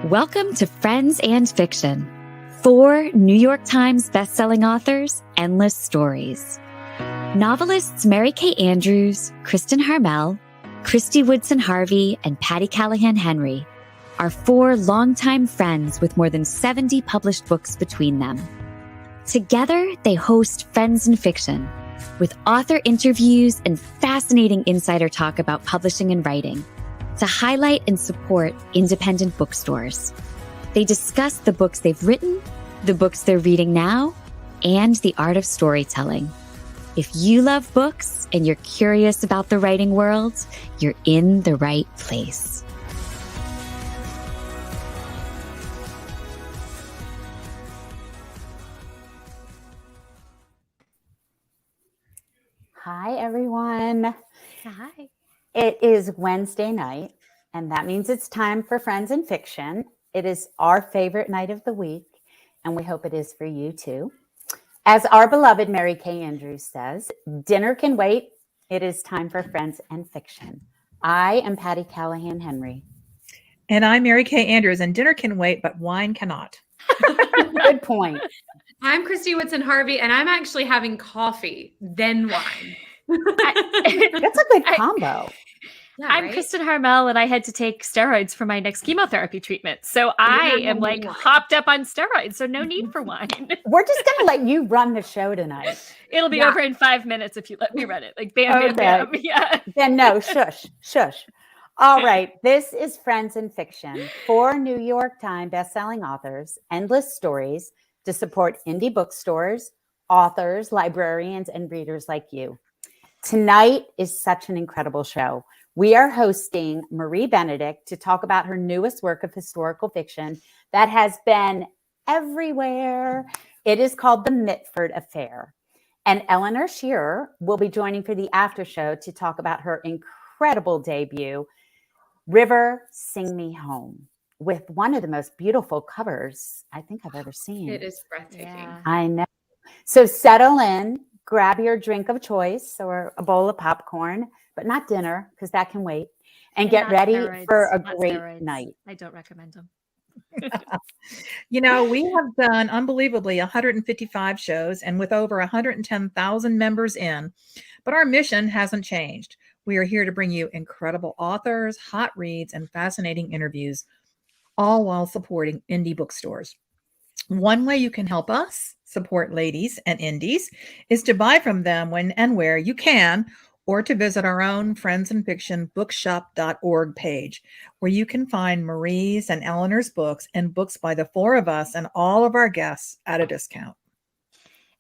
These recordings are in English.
Welcome to Friends and Fiction. 4 New York Times bestselling authors, endless stories. Novelists Mary Kay Andrews, Kristin Harmel, Kristy Woodson Harvey, and Patti Callahan Henry are 4 longtime friends with more than 70 published books between them. Together, they host Friends and Fiction, with author interviews and fascinating insider talk about publishing and writing, to highlight and support independent bookstores. They discuss the books they've written, the books they're reading now, and the art of storytelling. If you love books and you're curious about the writing world, you're in the right place. Hi, everyone. Hi. It is Wednesday night, and that means it's time for Friends and Fiction. It is our favorite night of the week, and we hope it is for you too. As our beloved Mary Kay Andrews says, dinner can wait. It is time for Friends and Fiction. I am Patti Callahan Henry. And I'm Mary Kay Andrews, and dinner can wait, but wine cannot. Good point. I'm Kristy Woodson Harvey, and I'm actually having coffee, then wine. That's a good combo. Yeah, I'm right? Kristin Harmel, and I had to take steroids for my next chemotherapy treatment. So I am like hopped up on steroids, so no need for wine. We're just going to let you run the show tonight. It'll be over in 5 minutes if you let me run it. Like bam, bam, bam. Yeah. Then no, shush. All right. This is Friends and Fiction, 4 New York Times bestselling authors, endless stories to support indie bookstores, authors, librarians, and readers like you. Tonight is such an incredible show. We are hosting Marie Benedict to talk about her newest work of historical fiction that has been everywhere. It is called The Mitford Affair. And Eleanor Shearer will be joining for the after show to talk about her incredible debut, River, Sing Me Home, with one of the most beautiful covers I think I've ever seen. It is breathtaking. Yeah. I know. So settle in, grab your drink of choice or a bowl of popcorn, but not dinner because that can wait, and get ready for a great night. I don't recommend them. You know, we have done unbelievably 155 shows and with over 110,000 members in, but our mission hasn't changed. We are here to bring you incredible authors, hot reads, and fascinating interviews, all while supporting indie bookstores. One way you can help us support ladies and indies is to buy from them when and where you can, or to visit our own Friends and Fiction bookshop.org page, where you can find Marie's and Eleanor's books and books by the 4 of us and all of our guests at a discount.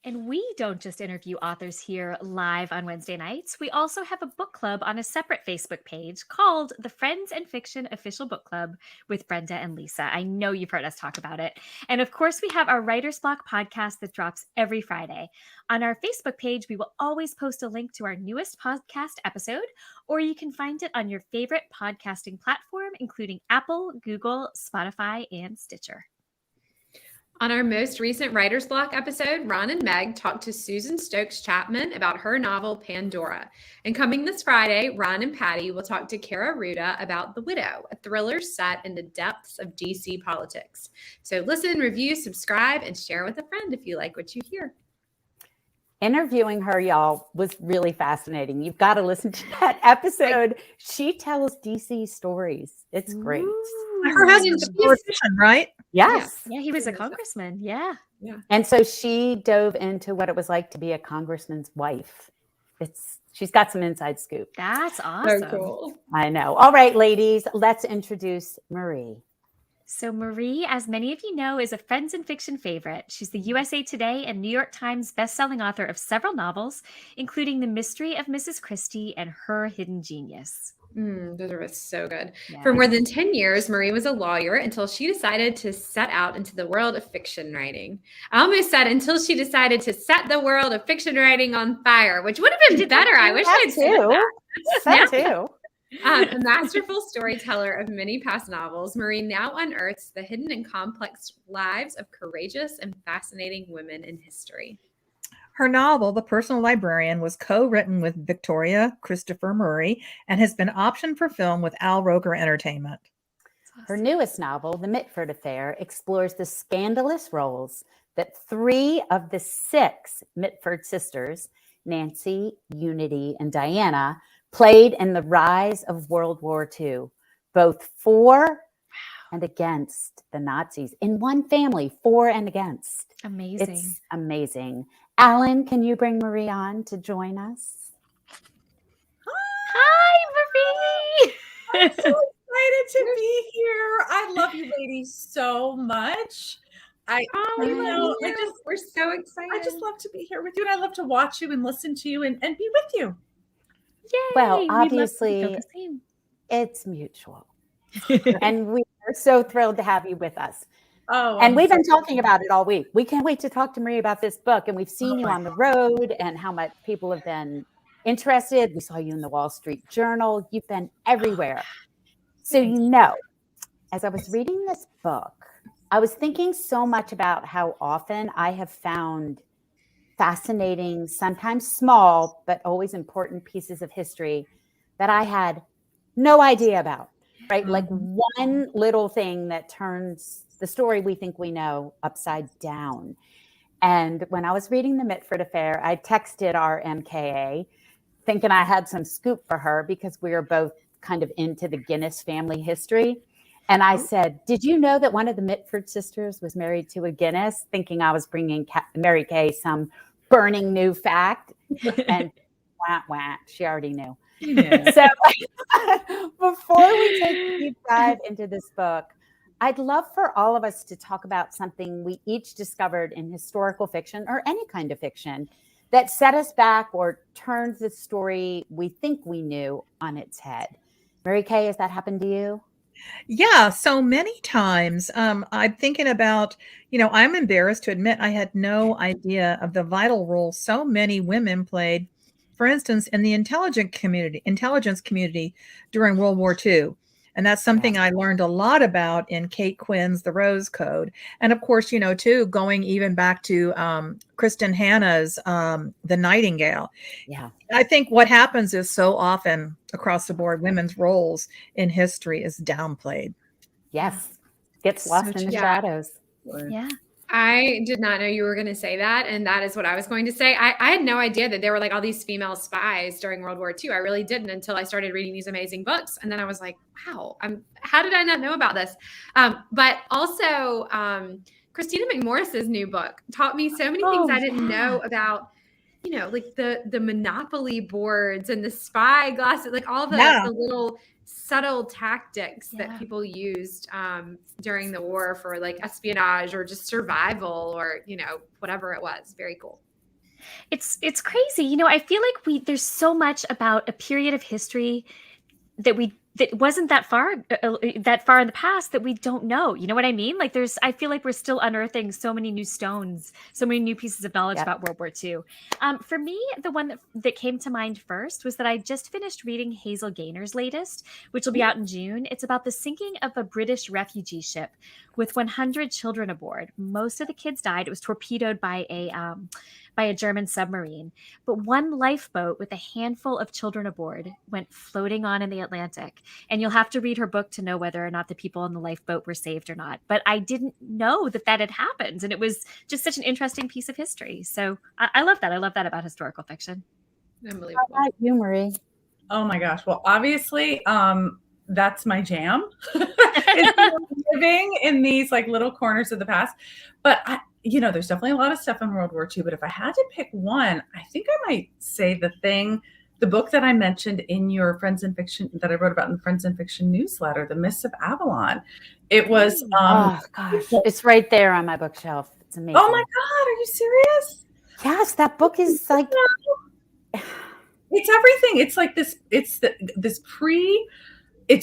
And we don't just interview authors here live on Wednesday nights. We also have a book club on a separate Facebook page called the Friends and Fiction Official Book Club with Brenda and Lisa. I know you've heard us talk about it. And of course, we have our Writer's Block podcast that drops every Friday. On our Facebook page, we will always post a link to our newest podcast episode, or you can find it on your favorite podcasting platform, including Apple, Google, Spotify, and Stitcher. On our most recent Writer's Block episode, Ron and Meg talked to Susan Stokes Chapman about her novel Pandora. And coming this Friday, Ron and Patti will talk to Kara Ruda about The Widow, a thriller set in the depths of DC politics. So listen, review, subscribe, and share with a friend if you like what you hear. Interviewing her, y'all, was really fascinating. You've got to listen to that episode. She tells DC stories. It's great. Her husband's a politician, right? Yes. Yeah, he was a congressman. Yeah. And so she dove into what it was like to be a congressman's wife. She's got some inside scoop. That's awesome. So cool. I know. All right, ladies, let's introduce Marie. So Marie, as many of you know, is a Friends and Fiction favorite. She's the USA Today and New York Times bestselling author of several novels, including The Mystery of Mrs. Christie and Her Hidden Genius. Those are both so good. Yeah. For more than 10 years, Marie was a lawyer until she decided to set out into the world of fiction writing. I almost said until she decided to set the world of fiction writing on fire, which would have been better. I wish I'd said that. That too. A masterful storyteller of many past novels, Marie now unearths the hidden and complex lives of courageous and fascinating women in history. Her novel, The Personal Librarian, was co-written with Victoria Christopher Murray and has been optioned for film with Al Roker Entertainment. Her newest novel, The Mitford Affair, explores the scandalous roles that 3 of the 6 Mitford sisters, Nancy, Unity, and Diana, played in the rise of World War II, both for and against the Nazis. In one family, for and against. Amazing. It's amazing. Alan, can you bring Marie on to join us? Hi, Marie. I'm so excited to be here. I love you ladies so much. We're so excited. I just love to be here with you, and I love to watch you and listen to you and be with you. Yay. Well, We'd love to obviously, feel the same. it's mutual. And we are so thrilled to have you with us. Oh, And we've been talking about it all week. We can't wait to talk to Marie about this book. And we've seen you on the road and how much people have been interested. We saw you in the Wall Street Journal. You've been everywhere. So, as I was reading this book, I was thinking so much about how often I have found fascinating, sometimes small, but always important pieces of history that I had no idea about, right? Like one little thing that turns the story we think we know upside down. And when I was reading The Mitford Affair, I texted our MKA thinking I had some scoop for her because we are both kind of into the Guinness family history. And I said, did you know that one of the Mitford sisters was married to a Guinness? Thinking I was bringing Mary Kay some burning new fact. And wah, she already knew. Yeah. So before we take a deep dive into this book, I'd love for all of us to talk about something we each discovered in historical fiction or any kind of fiction that set us back or turned the story we think we knew on its head. Mary Kay, has that happened to you? Yeah, so many times I'm thinking about, I'm embarrassed to admit I had no idea of the vital role so many women played, for instance, in the intelligence community during World War II. And that's something I learned a lot about in Kate Quinn's The Rose Code. And of course, too, going even back to Kristin Hanna's The Nightingale. Yeah. I think what happens is so often across the board, women's roles in history is downplayed. Yes. Gets lost in the shadows. Yeah. I did not know you were going to say that. And that is what I was going to say. I had no idea that there were like all these female spies during World War II. I really didn't until I started reading these amazing books. And then I was like, wow, how did I not know about this? But also, Christina McMorris's new book taught me so many things I didn't know about, like the Monopoly boards and the spy glasses, like all the little subtle tactics that people used during the war for like espionage or just survival or, whatever it was. Very cool. It's crazy. I feel like there's so much about a period of history that wasn't that far in the past that we don't know. You know what I mean? Like I feel like we're still unearthing so many new stones, so many new pieces of knowledge about World War II. For me, the one that came to mind first was that I just finished reading Hazel Gaynor's latest, which will be out in June. It's about the sinking of a British refugee ship with 100 children aboard. Most of the kids died. It was torpedoed by a German submarine. But one lifeboat with a handful of children aboard went floating on in the Atlantic. And you'll have to read her book to know whether or not the people on the lifeboat were saved or not. But I didn't know that had happened. And it was just such an interesting piece of history. So I love that. I love that about historical fiction. Unbelievable. How about you, Marie? Oh my gosh. Well, obviously, that's my jam. It's living in these like little corners of the past. But there's definitely a lot of stuff in World War II. But if I had to pick one, I think I might say the book that I mentioned in your Friends in Fiction that I wrote about in the Friends in Fiction newsletter, The Mists of Avalon. It was oh gosh, it's right there on my bookshelf. It's amazing. Oh my God, are you serious? Yes, that book is like it's everything. It's like this. It's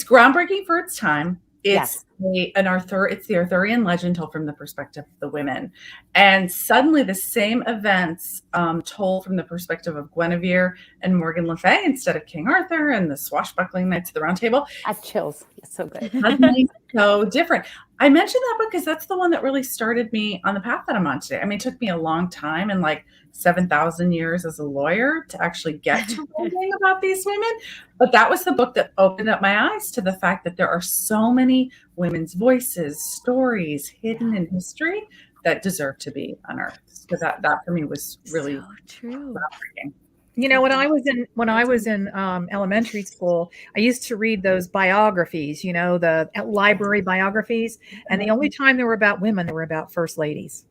groundbreaking for its time. It's it's the Arthurian legend told from the perspective of the women. And suddenly the same events told from the perspective of Guinevere and Morgan Le Fay instead of King Arthur and the swashbuckling Knights of the Round Table. I have chills. It's so good. Suddenly so different. I mentioned that book because that's the one that really started me on the path that I'm on today. I mean, it took me a long time and like 7,000 years as a lawyer to actually get to writing about these women. But that was the book that opened up my eyes to the fact that there are so many women's voices, stories hidden in history that deserve to be unearthed. So that for me was really So true. groundbreaking. You know, when I was in elementary school, I used to read those biographies, you know, the library biographies. And the only time they were about women, they were about first ladies.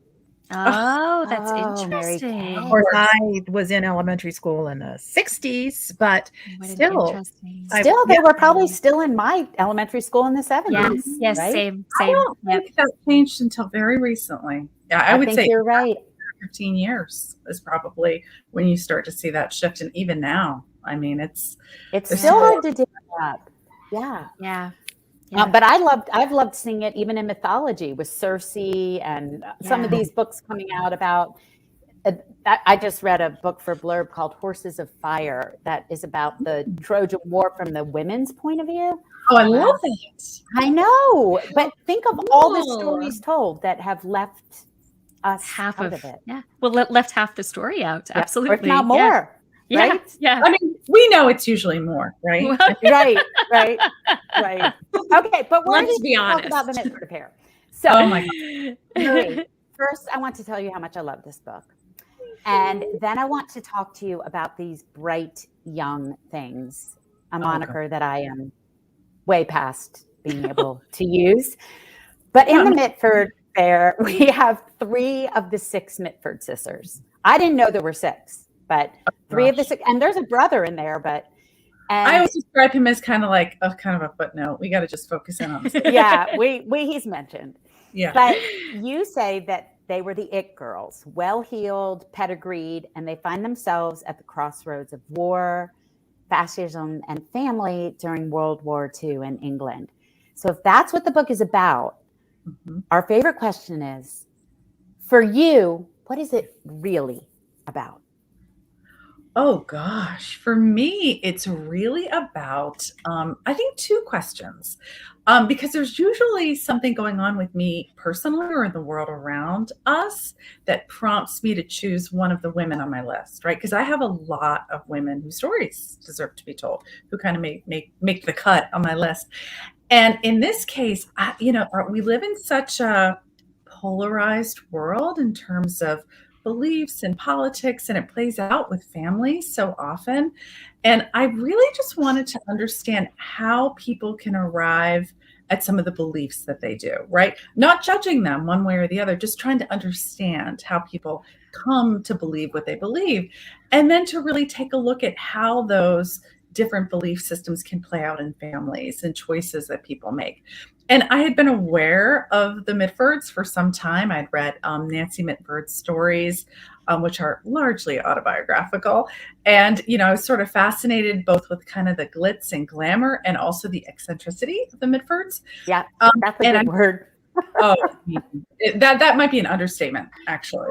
Oh, that's Oh, Mary Kay. interesting. Of course, I was in elementary school in the 60s, but What an still, interesting. Still, they were probably still in my elementary school in the 70s. Yes, right? same. I don't think that changed until very recently. Yeah, I would think say you're right. 15 years is probably when you start to see that shift. And even now, I mean, it's still hard to dig up. Yeah. Yeah. But I've loved seeing it even in mythology with Circe and some of these books coming out about. I just read a book for Blurb called Horses of Fire that is about the Trojan War from the women's point of view. Oh, I love it. I know, but think of all the stories told that have left us Half out of it. Yeah. Well, left half the story out. Yeah, Absolutely. or if not more. Yeah. Right? Yeah. I mean, we know it's usually more, right? Right. Okay, but we're Let's going be to talk honest. about the Mitford pair. So, Oh my God. Marie, first, I want to tell you how much I love this book. And then I want to talk to you about these bright young things, a moniker that I am way past being able to use. But in the Mitford pair, we have 3 of the 6 Mitford sisters. I didn't know there were 6, but 3 of the 6, and there's a brother in there, but I always describe him as kind of like a footnote. We got to just focus in on this. Yeah, he's mentioned. Yeah. But you say that they were the it girls, well-heeled, pedigreed, and they find themselves at the crossroads of war, fascism, and family during World War II in England. So if that's what the book is about, our favorite question is, for you, what is it really about? Oh gosh, for me, it's really about, I think 2 questions, because there's usually something going on with me personally or in the world around us that prompts me to choose one of the women on my list, right? Because I have a lot of women whose stories deserve to be told, who kind of make the cut on my list. And in this case, we live in such a polarized world in terms of beliefs and politics, and it plays out with families so often. And I really just wanted to understand how people can arrive at some of the beliefs that they do, right? Not judging them one way or the other, just trying to understand how people come to believe what they believe. And then to really take a look at how those different belief systems can play out in families and choices that people make. And I had been aware of the Mitfords for some time. I'd read Nancy Mitford's stories, which are largely autobiographical. And, I was sort of fascinated both with kind of the glitz and glamour and also the eccentricity of the Mitfords. Yeah, that's a good word. That might be an understatement, actually.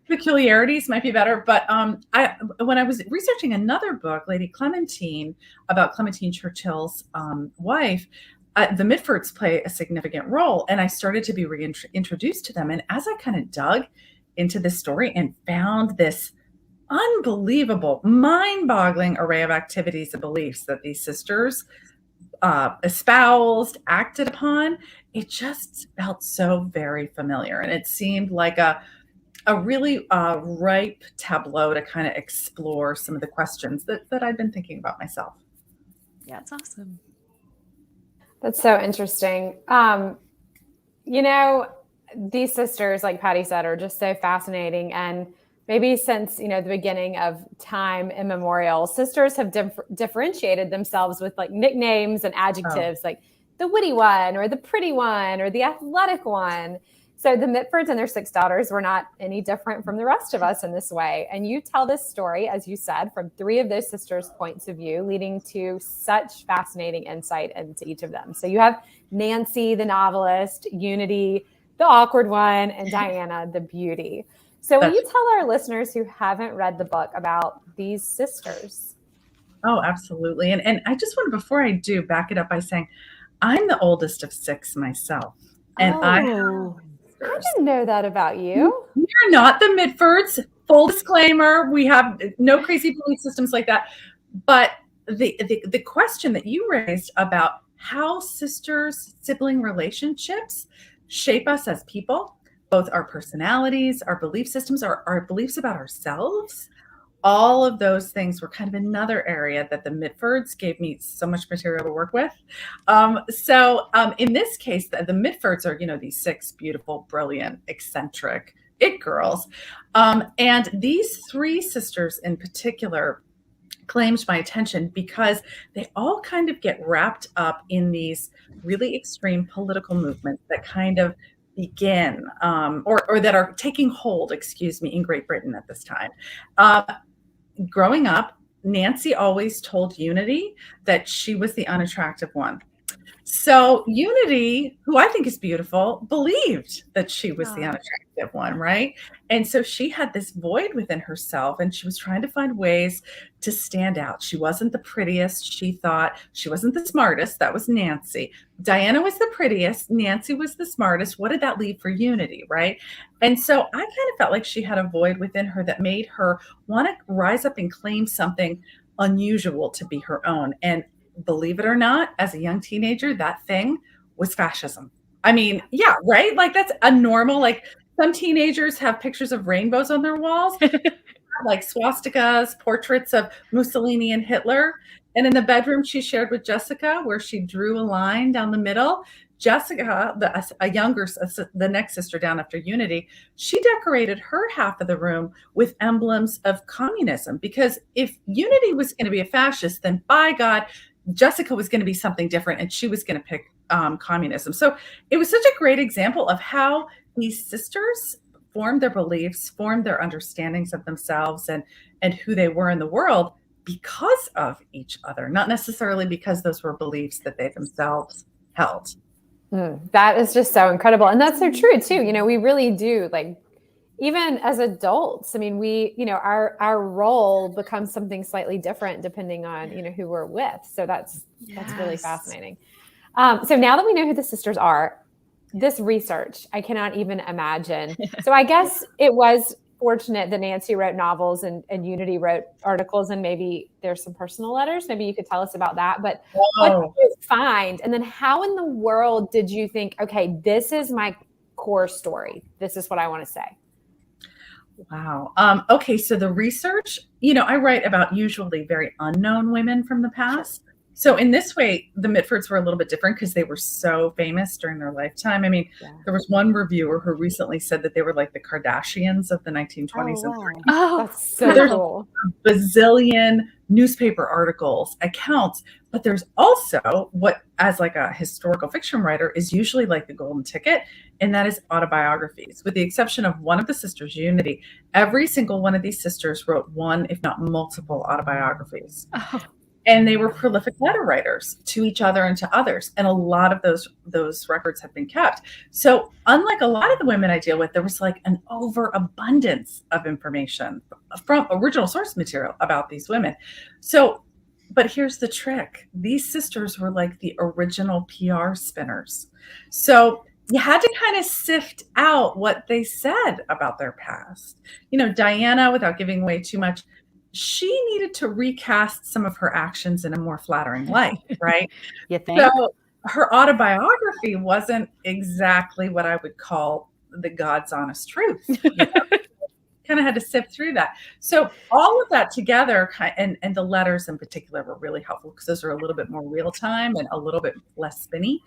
Peculiarities might be better. But when I was researching another book, Lady Clementine, about Clementine Churchill's wife, the Mitfords play a significant role. And I started to be reintroduced to them. And as I kind of dug into this story and found this unbelievable, mind-boggling array of activities and beliefs that these sisters espoused, acted upon, it just felt so very familiar. And it seemed like a really ripe tableau to kind of explore some of the questions that I've been thinking about myself. Yeah, that's awesome. That's so interesting. These sisters, like Patti said, are just so fascinating. And maybe since, the beginning of time immemorial, sisters have differentiated themselves with like nicknames and adjectives, like the witty one or the pretty one or the athletic one. So the Mitfords and their 6 daughters were not any different from the rest of us in this way. And you tell this story, as you said, from 3 of those sisters' points of view, leading to such fascinating insight into each of them. So you have Nancy, the novelist, Unity, the awkward one, and Diana, the beauty. So will you tell our listeners who haven't read the book about these sisters? Oh, absolutely. And I just want to, before I do, back it up by saying, I'm the oldest of 6 myself. And I didn't know that about you. We're not the Mitfords. Full disclaimer, we have no crazy belief systems like that. But the question that you raised about how sibling relationships shape us as people, both our personalities, our belief systems, our beliefs about ourselves, all of those things were kind of another area that the Mitfords gave me so much material to work with. In this case, the Mitfords are, these 6 beautiful, brilliant, eccentric it girls. And these 3 sisters in particular claimed my attention because they all kind of get wrapped up in these really extreme political movements that kind of begin or that are taking hold, in Great Britain at this time. Growing up, Nancy always told Unity that she was the unattractive one. So Unity, who I think is beautiful, believed that she was the unattractive one, right? And so she had this void within herself, and she was trying to find ways to stand out. She wasn't the prettiest. She thought she wasn't the smartest. That was Nancy. Diana was the prettiest. Nancy was the smartest. What did that leave for Unity, right? And so I kind of felt like she had a void within her that made her want to rise up and claim something unusual to be her own. And believe it or not, as a young teenager, that thing was fascism. I mean, yeah, right? Like that's a normal, like some teenagers have pictures of rainbows on their walls, like swastikas, portraits of Mussolini and Hitler. And in the bedroom she shared with Jessica, where she drew a line down the middle, Jessica, the next sister down after Unity, she decorated her half of the room with emblems of communism. Because if Unity was going to be a fascist, then by God, Jessica was going to be something different, and she was going to pick communism. So it was such a great example of how these sisters formed their beliefs, formed their understandings of themselves and who they were in the world because of each other, not necessarily because those were beliefs that they themselves held. That is just so incredible. And that's so true too. We really do, like, even as adults, I mean, we, our role becomes something slightly different depending on, who we're with. So that's really fascinating. So now that we know who the sisters are, this research, I cannot even imagine. So I guess it was fortunate that Nancy wrote novels and Unity wrote articles, and maybe there's some personal letters. Maybe you could tell us about that. But what did you find? And then how in the world did you think, okay, this is my core story. This is what I want to say. Wow. Okay. So the research, I write about usually very unknown women from the past. So in this way, the Mitfords were a little bit different because they were so famous during their lifetime. I mean, there was one reviewer who recently said that they were like the Kardashians of the 1920s and 30s. Oh, that's so cool. A bazillion newspaper articles, accounts, but there's also what, as like a historical fiction writer, is usually like the golden ticket, and that is autobiographies. With the exception of one of the sisters, Unity, every single one of these sisters wrote one, if not multiple, autobiographies. And they were prolific letter writers to each other and to others. And a lot of those records have been kept. So unlike a lot of the women I deal with, there was like an overabundance of information from original source material about these women. So, but here's the trick. These sisters were like the original PR spinners. So you had to kind of sift out what they said about their past. Diana, without giving away too much, she needed to recast some of her actions in a more flattering light, right? You think? So her autobiography wasn't exactly what I would call the God's honest truth. Kind of had to sift through that. So all of that together, and the letters in particular were really helpful because those are a little bit more real time and a little bit less spinny.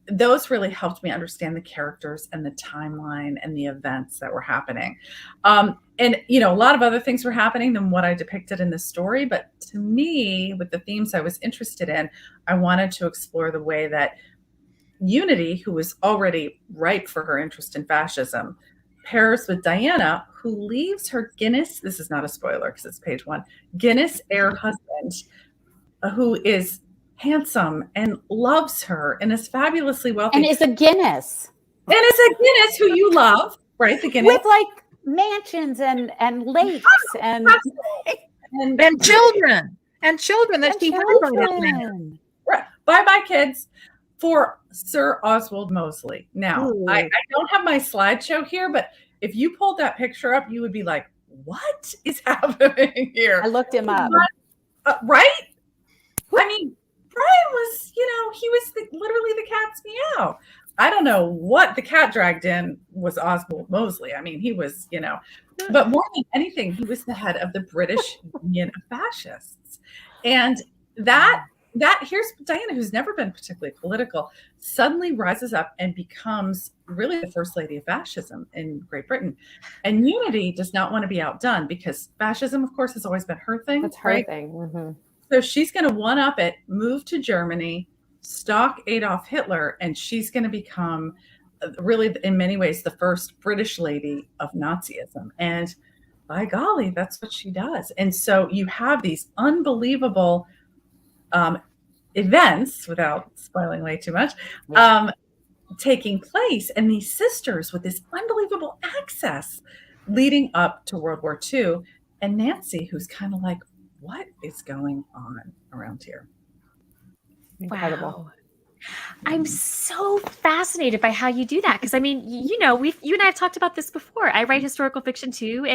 Those really helped me understand the characters and the timeline and the events that were happening. And, a lot of other things were happening than what I depicted in the story. But to me, with the themes I was interested in, I wanted to explore the way that Unity, who was already ripe for her interest in fascism, pairs with Diana, who leaves her Guinness, this is not a spoiler because it's page 1, Guinness heir husband, who is handsome and loves her and is fabulously wealthy. And is a Guinness. Who you love, right? The Guinness. With like mansions and lakes and children. And children that she had right. bye kids, for Sir Oswald Mosley. Now, I don't have my slideshow here, but if you pulled that picture up, you would be like, what is happening here? I looked him up. Right? I mean, Brian was, he was literally the cat's meow. I don't know what the cat dragged in was Oswald Mosley. I mean, he was, but more than anything, he was the head of the British Union of Fascists. And that here's Diana, who's never been particularly political, suddenly rises up and becomes really the first lady of fascism in Great Britain. And Unity does not want to be outdone because fascism, of course, has always been her thing. That's her thing. Mm-hmm. So she's going to one up it, move to Germany, stalk Adolf Hitler, and she's going to become really, in many ways, the first British lady of Nazism. And by golly, that's what she does. And so you have these unbelievable events, without spoiling way too much, taking place, and these sisters with this unbelievable access leading up to World War II. And Nancy, who's kind of like, what is going on around here? Incredible. Wow. I'm so fascinated by how you do that. Because I mean, you and I have talked about this before. I write historical fiction too.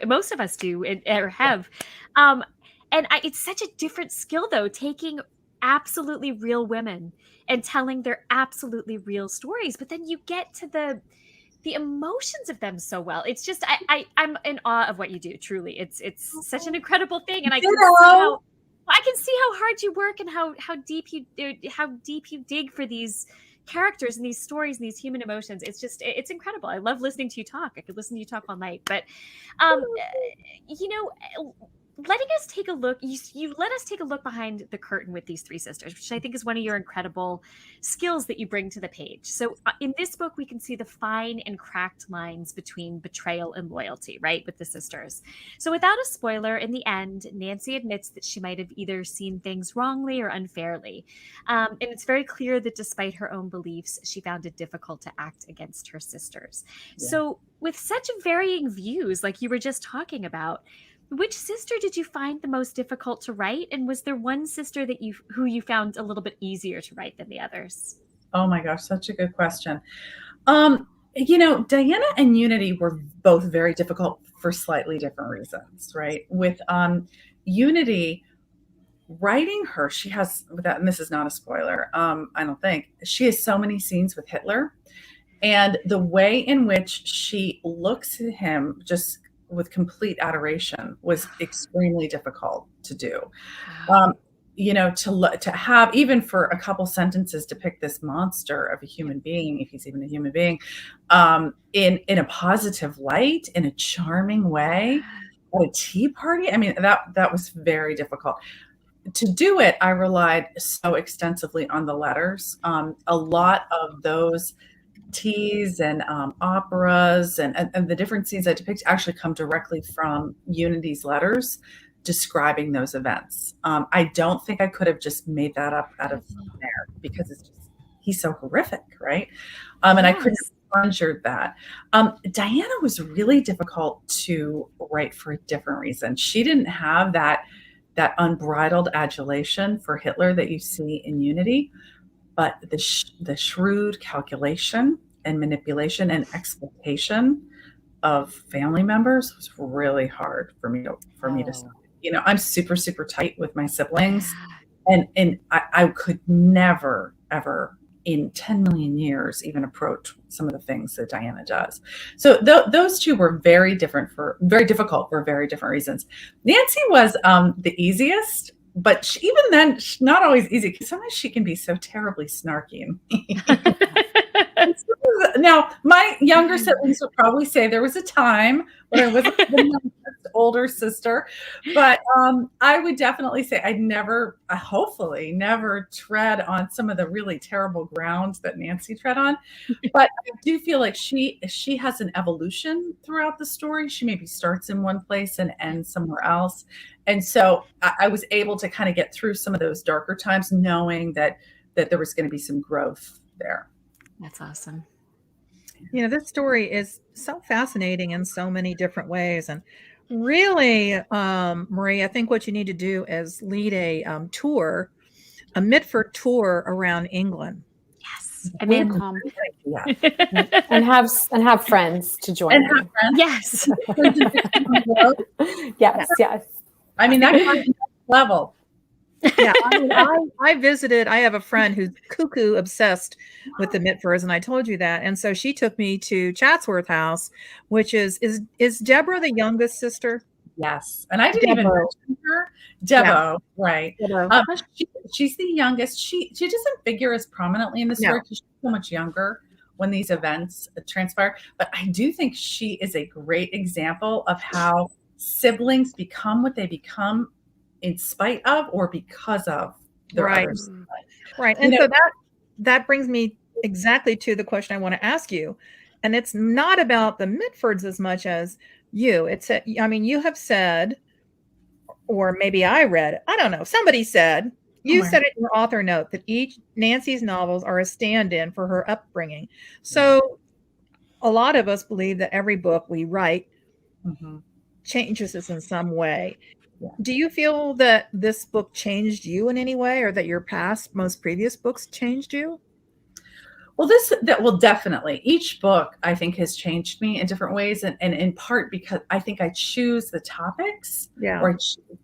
Most of us do or have. It's such a different skill though, taking absolutely real women and telling their absolutely real stories. But then you get to the emotions of them so well. It's just, I'm in awe of what you do. Truly. It's such an incredible thing. And I can see how hard you work and how deep you dig for these characters and these stories and these human emotions. It's incredible. I love listening to you talk. I could listen to you talk all night, but letting us take a look, you let us take a look behind the curtain with these three sisters, which I think is one of your incredible skills that you bring to the page. So in this book, we can see the fine and cracked lines between betrayal and loyalty, right, with the sisters. So without a spoiler, in the end, Nancy admits that she might have either seen things wrongly or unfairly. And it's very clear that despite her own beliefs, she found it difficult to act against her sisters. Yeah. So with such varying views, like you were just talking about, which sister did you find the most difficult to write? And was there one sister who you found a little bit easier to write than the others? Oh my gosh, such a good question. Diana and Unity were both very difficult for slightly different reasons, right? With Unity, writing her, she has, and this is not a spoiler, I don't think, she has so many scenes with Hitler. And the way in which she looks at him just with complete adoration was extremely difficult to do. To have, even for a couple sentences, to pick this monster of a human being, if he's even a human being, in a positive light, in a charming way, at a tea party. I mean, that was very difficult. To do it, I relied so extensively on the letters. A lot of those teas and operas and the different scenes I depict actually come directly from Unity's letters describing those events. I don't think I could have just made that up out of thin air because he's so horrific, right? And I couldn't have conjured that. Diana was really difficult to write for a different reason. She didn't have that unbridled adulation for Hitler that you see in Unity. But the shrewd calculation and manipulation and exploitation of family members was really hard for me to study. I'm super, super tight with my siblings, and I could never, ever in 10 million years even approach some of the things that Diana does. So those two were very difficult for very different reasons. Nancy was the easiest. But even then, not always easy, because sometimes she can be so terribly snarky. Now, my younger siblings would probably say there was a time when I was the older sister, but I would definitely say I hopefully never tread on some of the really terrible grounds that Nancy tread on. But I do feel like she has an evolution throughout the story. She maybe starts in one place and ends somewhere else. And so I was able to kind of get through some of those darker times, knowing that there was going to be some growth there. That's awesome. This story is so fascinating in so many different ways. And really, Marie, I think what you need to do is lead a tour a Mitford tour around England. Yes. I'm in. Yeah. And have friends to join And you. have friends. Yes. Yes. I mean, that goes to the next level. Yeah, I mean, I have a friend who's cuckoo obsessed with the Mitfords, and I told you that. And so she took me to Chatsworth House, which is Deborah the youngest sister? Yes. And I didn't even mention her. Debo, right. Debo. She's the youngest. She doesn't figure as prominently in the story because she's so much younger when these events transpire. But I do think she is a great example of how siblings become what they become in spite of or because of their others. Right. And so that brings me exactly to the question I want to ask you. And it's not about the Mitfords as much as you. You have said, or maybe I read, I don't know, somebody said, you said it in your author note that each Nancy's novels are a stand-in for her upbringing. So a lot of us believe that every book we write changes us in some way. Yeah. Do you feel that this book changed you in any way, or that your most previous books changed you? Well, definitely. Each book, I think, has changed me in different ways, and in part because I think I choose the topics, or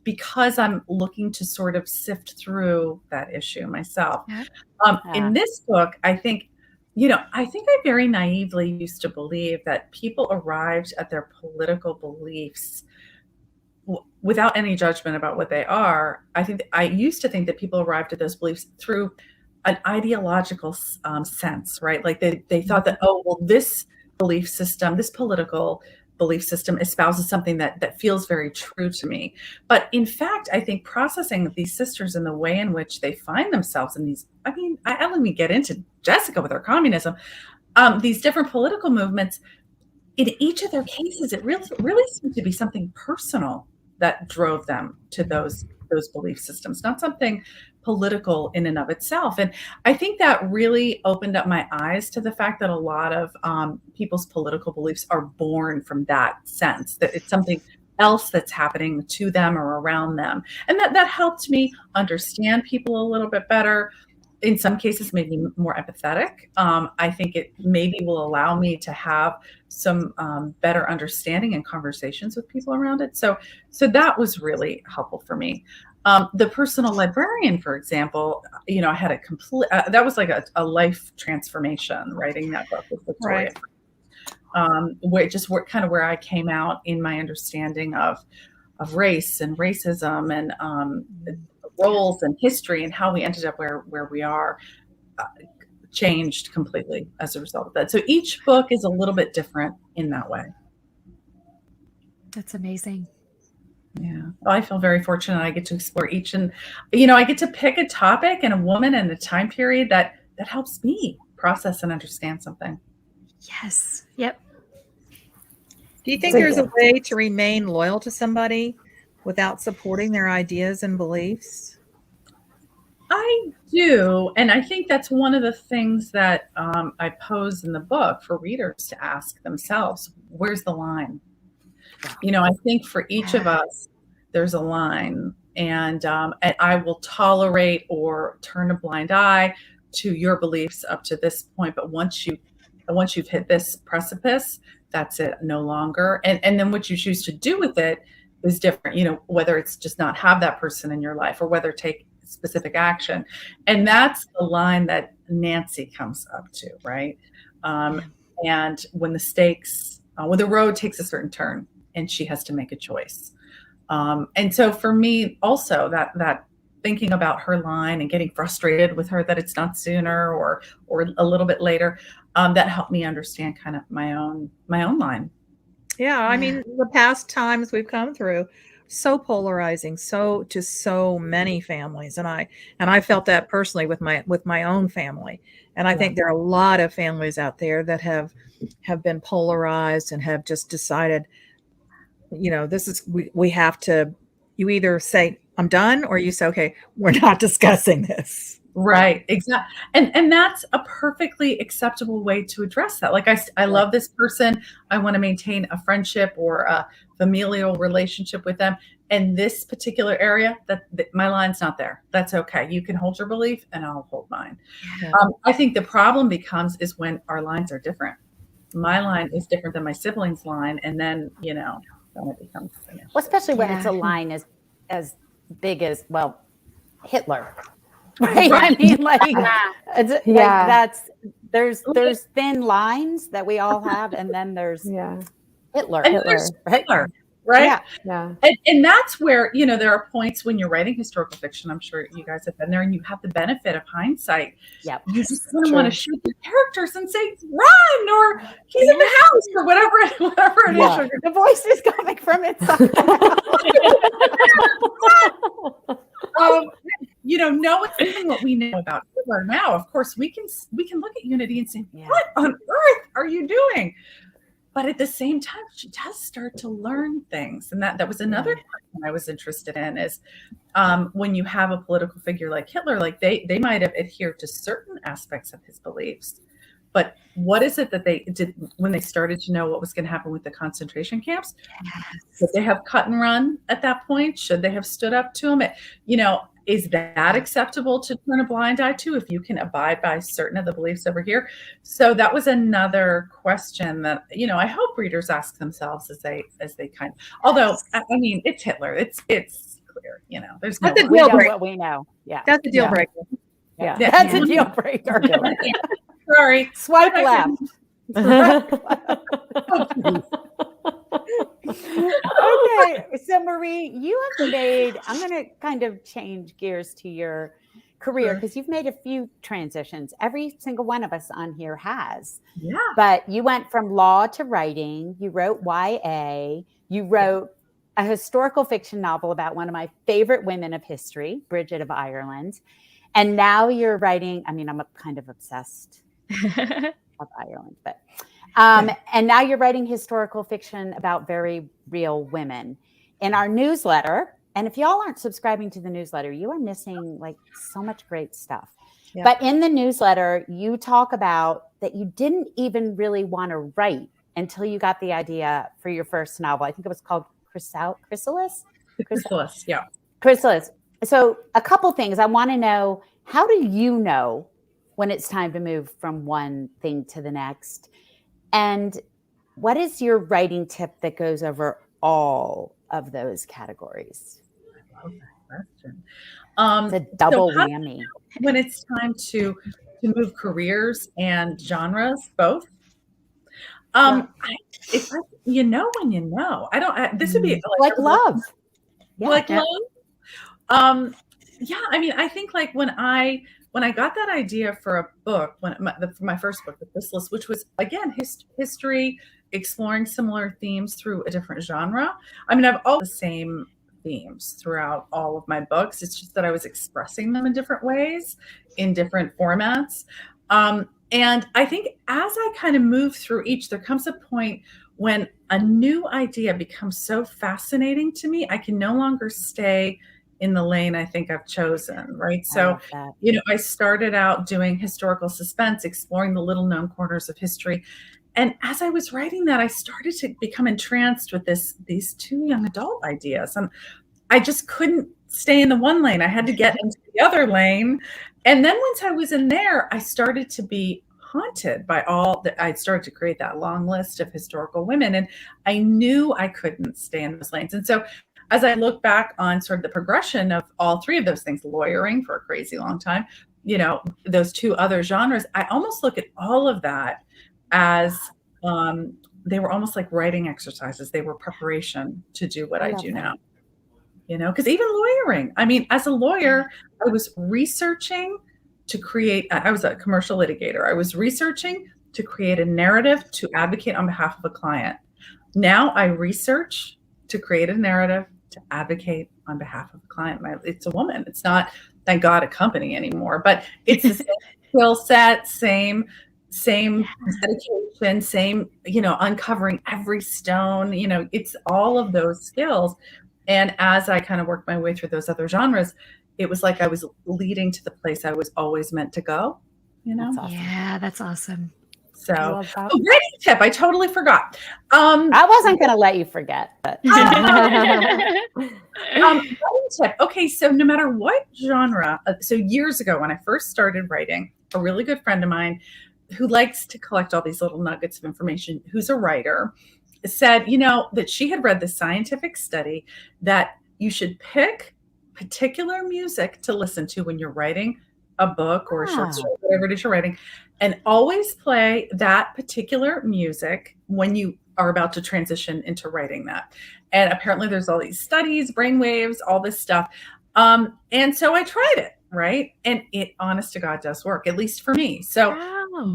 because I'm looking to sort of sift through that issue myself. In this book, I think I very naively used to believe that people arrived at their political beliefs without any judgment about what they are. I used to think that people arrived at those beliefs through an ideological sense, right? Like they thought that, this belief system, this political belief system espouses something that feels very true to me. But in fact, I think processing these sisters in the way in which they find themselves in these, I let me get into Jessica with her communism, these different political movements, in each of their cases, it really seemed to be something personal that drove them to those belief systems, not something political in and of itself. And I think that really opened up my eyes to the fact that a lot of people's political beliefs are born from that sense, that it's something else that's happening to them or around them. And that helped me understand people a little bit better. In some cases, made me more empathetic. I think it maybe will allow me to have some better understanding and conversations with people around it. So that was really helpful for me. The personal librarian, for example, I had a complete, that was like a life transformation, writing that book with Victoria. Where I came out in my understanding of race and racism and roles and history and how we ended up where we are changed completely as a result of that. So each book is a little bit different in that way. That's amazing. Yeah. Well, I feel very fortunate. I get to explore each, and I get to pick a topic and a woman and a time period that helps me process and understand something. Yes. Yep. Do you think there's a way to remain loyal to somebody without supporting their ideas and beliefs? I do. And I think that's one of the things that I pose in the book for readers to ask themselves. Where's the line? I think for each of us, there's a line, and I will tolerate or turn a blind eye to your beliefs up to this point. But once you've hit this precipice, that's it, no longer. And then what you choose to do with it is different, whether it's just not have that person in your life or whether take specific action. And that's the line that Nancy comes up to, right? And when when the road takes a certain turn and she has to make a choice. And so for me also that thinking about her line and getting frustrated with her that it's not sooner or a little bit later, that helped me understand kind of my own line. Yeah, I mean, the past times we've come through, so polarizing, to so many families, and I felt that personally with my own family, and I think there are a lot of families out there that have been polarized and have just decided, this is we have to. You either say I'm done, or you say, okay, we're not discussing this. Right, exactly. And that's a perfectly acceptable way to address that. Like I love this person. I want to maintain a friendship or a familial relationship with them. And this particular area, that my line's not there. That's okay. You can hold your belief and I'll hold mine. Yeah. I think the problem becomes is when our lines are different. My line is different than my sibling's line. And then, then it becomes an issue. Well, especially when it's a line as big as, well, Hitler. Right. I mean, that's there's thin lines that we all have, and then there's Hitler. And there's Hitler, right? Yeah. And that's where, there are points when you're writing historical fiction. I'm sure you guys have been there, and you have the benefit of hindsight. Yep. You just want to shoot the characters and say, run, or he's in the house, or whatever it is. The voice is coming from inside. Knowing what we know about Hitler now, of course, we can look at Unity and say, what on earth are you doing? But at the same time, she does start to learn things. And that was another question I was interested in is when you have a political figure like Hitler, like they might have adhered to certain aspects of his beliefs. But what is it that they did when they started to know what was going to happen with the concentration camps? Should they have cut and run at that point? Should they have stood up to him? Is that acceptable to turn a blind eye to if you can abide by certain of the beliefs over here? So that was another question that, I hope readers ask themselves as they kind of, although, I mean, it's Hitler. It's clear, there's That's We know what we know. Yeah. That's a deal breaker. Yeah. That's a deal breaker. Sorry. Swipe left. Okay, so Marie, you have I'm going to kind of change gears to your career because you've made a few transitions. Every single one of us on here has. Yeah. But you went from law to writing. You wrote YA. You wrote a historical fiction novel about one of my favorite women of history, Bridget of Ireland. And now you're writing, I'm kind of obsessed of Ireland, but and now you're writing historical fiction about very real women. In our newsletter, and if y'all aren't subscribing to the newsletter, you are missing so much great stuff. Yeah. But in the newsletter, you talk about that you didn't even really want to write until you got the idea for your first novel. I think it was called Chrysalis. Yeah. Chrysalis. So a couple things I want to know. How do you know when it's time to move from one thing to the next? And what is your writing tip that goes over all of those categories? I love that question. It's a double whammy. When it's time to move careers and genres, both. If you know when you know. This would be like love. Like love. I think when I got that idea for a book, my first book, The Chrysalis, which was again history, exploring similar themes through a different genre. I've all the same themes throughout all of my books. It's just that I was expressing them in different ways, in different formats. And I think as I kind of move through each, there comes a point when a new idea becomes so fascinating to me, I can no longer stay in the lane I think I've chosen, right? So, I started out doing historical suspense, exploring the little known corners of history. And as I was writing that, I started to become entranced with these two young adult ideas. And I just couldn't stay in the one lane. I had to get into the other lane. And then once I was in there, I started to be haunted by all that. I started to create that long list of historical women. And I knew I couldn't stay in those lanes. And so as I look back on sort of the progression of all three of those things, lawyering for a crazy long time, those two other genres, I almost look at all of that as they were almost like writing exercises. They were preparation to do what I do now. Because even lawyering, as a lawyer, I was researching to create, I was a commercial litigator. I was researching to create a narrative to advocate on behalf of a client. Now I research to create a narrative to advocate on behalf of a client. It's a woman. It's not, thank God, a company anymore, but it's the same skill set, same dedication, same, uncovering every stone, it's all of those skills. And as I kind of worked my way through those other genres, it was like I was leading to the place I was always meant to go, you know? That's awesome. Yeah, that's awesome. So, Love that. writing tip, I totally forgot. I wasn't going to let you forget, but Writing tip. Okay, so no matter what genre, so years ago when I first started writing, a really good friend of mine who likes to collect all these little nuggets of information, who's a writer, said, you know, that she had read this scientific study that you should pick particular music to listen to when you're writing a book or a short story, whatever it is you're writing, and always play that particular music when you are about to transition into writing that. And apparently there's all these studies, brainwaves, all this stuff. And so I tried it, right? And it, honest to God, does work, at least for me. So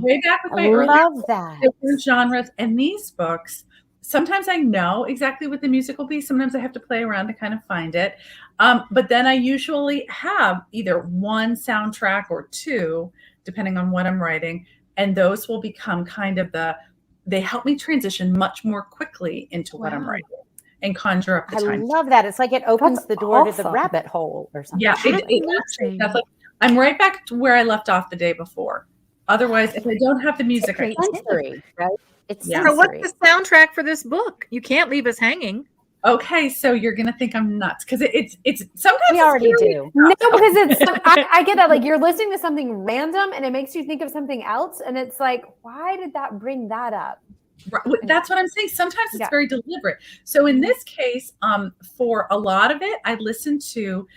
way back with my earlier genres and these books, sometimes I know exactly what the music will be. Sometimes I have to play around to kind of find it. But then I usually have either one soundtrack or two, depending on what I'm writing. And those will become kind of they help me transition much more quickly into what I'm writing and conjure up the time. I love that. It's like it opens the door to the rabbit hole or something. Yeah, that's like, I'm right back to where I left off the day before. Otherwise, if I don't have the music, it's sensory, right? It's So what's the soundtrack for this book? You can't leave us hanging. Okay, so you're gonna think I'm nuts because it's sometimes we already do. No, because it's I get that, like you're listening to something random and it makes you think of something else, and it's like, why did that bring that up? Right. That's what I'm saying. Sometimes it's very deliberate. So in this case, for a lot of it, I listened to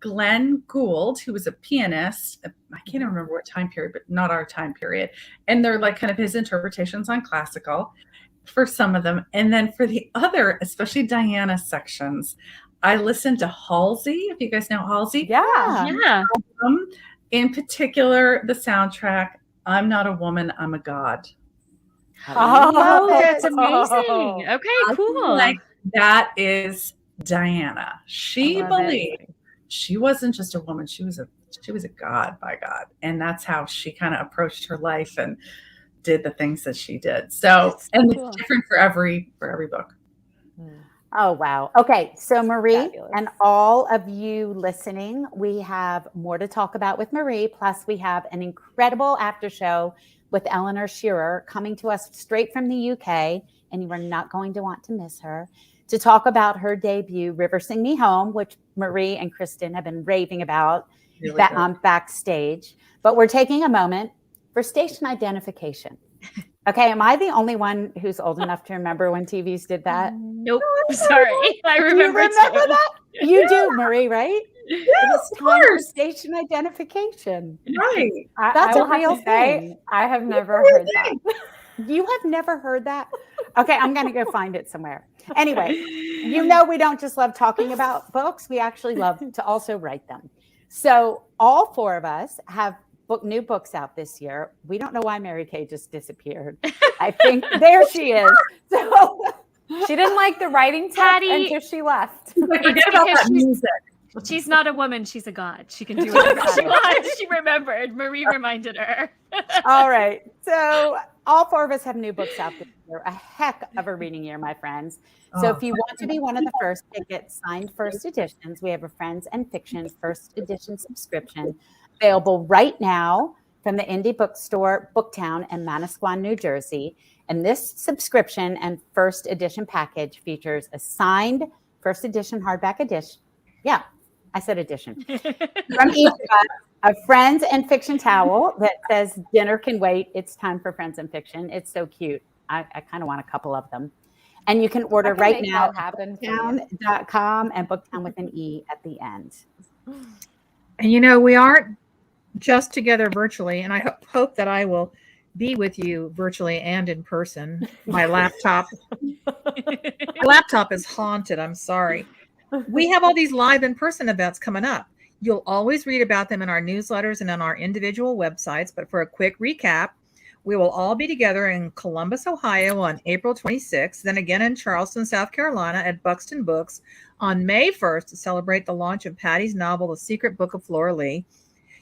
Glenn Gould, who was a pianist. I can't even remember what time period, but not our time period. And they're like kind of his interpretations on classical for some of them. And then for the other, especially Diana sections, I listened to Halsey. If you guys know Halsey. Yeah. In particular, the soundtrack, I'm Not a Woman, I'm a God. Oh, that's amazing. Okay, cool. Like, that is Diana. She believed she wasn't just a woman, she was a god by God. And that's how she kind of approached her life and did the things that she did. So, and it's different for every book. Oh, wow. Okay. So Marie and all of you listening, we have more to talk about with Marie. Plus we have an incredible after show with Eleanor Shearer coming to us straight from the UK. And you are not going to want to miss her to talk about her debut, River Sing Me Home, which Marie and Kristin have been raving about backstage. But we're taking a moment for station identification. Okay, am I the only one who's old enough to remember when TVs did that? Nope. Sorry. I remember that? You do, Marie, right? Yes, it's time for station identification. Right. That's a real thing. I have never heard that. You have never heard that? Okay, I'm going to go find it somewhere. Anyway, you know we don't just love talking about books. We actually love to also write them. So all four of us have new books out this year. We don't know why Mary Kay just disappeared. I think there she is. So she didn't like the writing Patti until she left. Forget about that music. She's not a woman. She's a god. She can do whatever she wants. She remembered. Marie reminded her. All right. So all four of us have new books out this year. A heck of a reading year, my friends. So if you want to be one of the first to get signed first editions, we have a Friends and Fiction first edition subscription available right now from the indie bookstore Booktown in Manasquan, New Jersey. And this subscription and first edition package features a signed first edition hardback edition. Yeah, I said edition. From each of us, a Friends and Fiction towel that says dinner can wait. It's time for Friends and Fiction. It's so cute. I kind of want a couple of them. And you can order right now at booktown.com and Booktown with an E at the end. And you know, we aren't just together virtually, and I hope that I will be with you virtually and in person. My laptop is haunted. I'm sorry. We have all these live in-person events coming up. You'll always read about them in our newsletters and on our individual websites. But for a quick recap, we will all be together in Columbus, Ohio on April 26th, then again in Charleston, South Carolina at Buxton Books on May 1st to celebrate the launch of Patti's novel, The Secret Book of Flora Lee.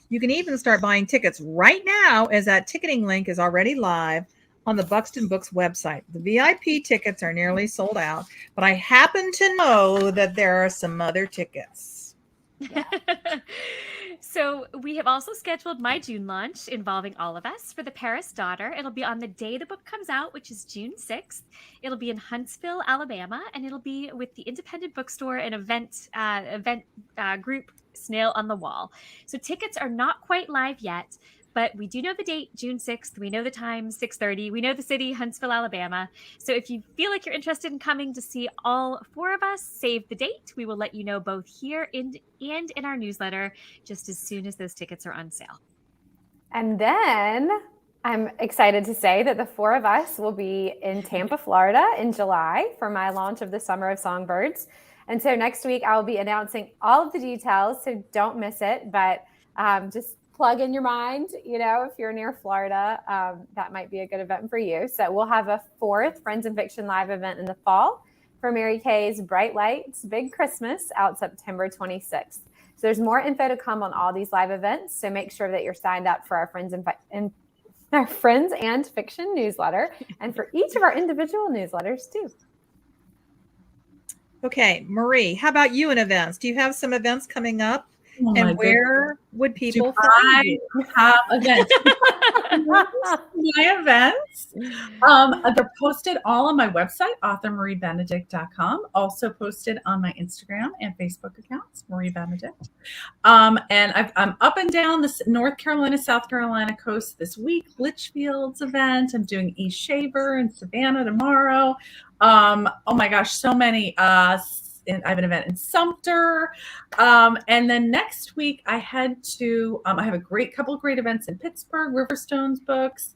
You can even start buying tickets right now as that ticketing link is already live on the Buxton Books website. The VIP tickets are nearly sold out, but I happen to know that there are some other tickets. Yeah. So we have also scheduled my June launch involving all of us for the Paris Daughter. It'll be on the day the book comes out, which is June 6th. It'll be in Huntsville, Alabama, and it'll be with the independent bookstore and event group Snail on the Wall. So tickets are not quite live yet, but we do know the date, June 6th. We know the time, 6:30. We know the city, Huntsville, Alabama. So if you feel like you're interested in coming to see all four of us, save the date. We will let you know both here and in our newsletter just as soon as those tickets are on sale. And then I'm excited to say that the four of us will be in Tampa, Florida in July for my launch of the Summer of Songbirds. And so next week I will be announcing all of the details, so don't miss it. But just plug in your mind, if you're near Florida, that might be a good event for you. So we'll have a fourth Friends in Fiction live event in the fall for Mary Kay's Bright Lights Big Christmas out September 26th. So there's more info to come on all these live events. So make sure that you're signed up for our Friends and Fiction newsletter and for each of our individual newsletters too. Okay, Marie, how about you in events? Do you have some events coming up? Oh and where would people find you? Have events? My events. They're posted all on my website, authormariebenedict.com. Also posted on my Instagram and Facebook accounts, Marie Benedict. And I'm up and down the North Carolina, South Carolina coast this week. Litchfield's event. I'm doing East Shaver and Savannah tomorrow. Oh my gosh, so many. I have an event in Sumter. And then next week I head to, I have a couple of great events in Pittsburgh, Riverstone's books.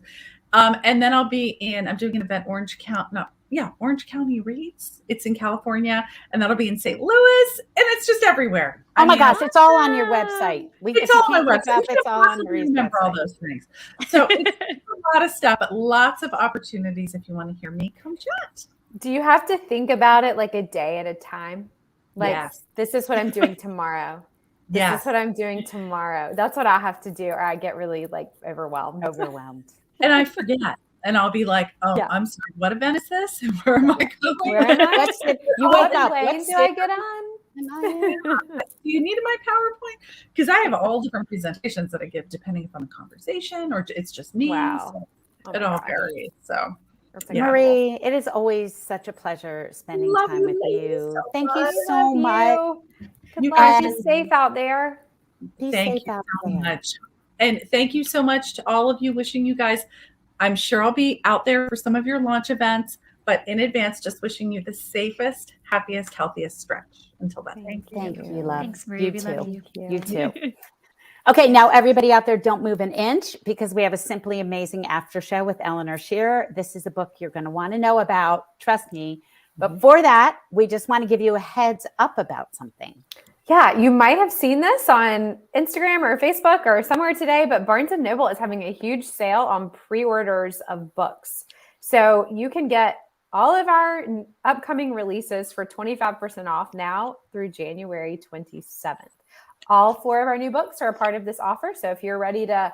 And then I'm doing an event, Orange County Reads. It's in California, and that'll be in St. Louis, and it's just everywhere. Oh my gosh, it's all on your website. It's all on my website. It's all on Marie's remember website. all those things. So it's a lot of stuff, but lots of opportunities. If you want to hear me, come chat. Do you have to think about it like a day at a time? Like, yes. This is what I'm doing tomorrow. This is what I'm doing tomorrow. That's what I have to do, or I get really overwhelmed. And I forget. And I'll be like, I'm sorry, what event is this? And where am I going? You wake up. What do I get on? Do you need my PowerPoint? Because I have all different presentations that I give depending upon the conversation or it's just me. Wow. So it all varies. So Marie, it is always such a pleasure spending time with you. So Thank you so much. You guys be safe out there. Thank you so much. And thank you so much to all of you. Wishing you guys, I'm sure I'll be out there for some of your launch events, but in advance, just wishing you the safest, happiest, healthiest stretch. Until then. Thank you, love. Thanks, Marie. You Love too. you. You too. Okay, now everybody out there, don't move an inch because we have a simply amazing after show with Eleanor Shearer. This is a book you're going to want to know about. Trust me. But before that, we just want to give you a heads up about something. Yeah, you might have seen this on Instagram or Facebook or somewhere today, but Barnes & Noble is having a huge sale on pre-orders of books. So you can get all of our upcoming releases for 25% off now through January 27th. All four of our new books are a part of this offer. So if you're ready to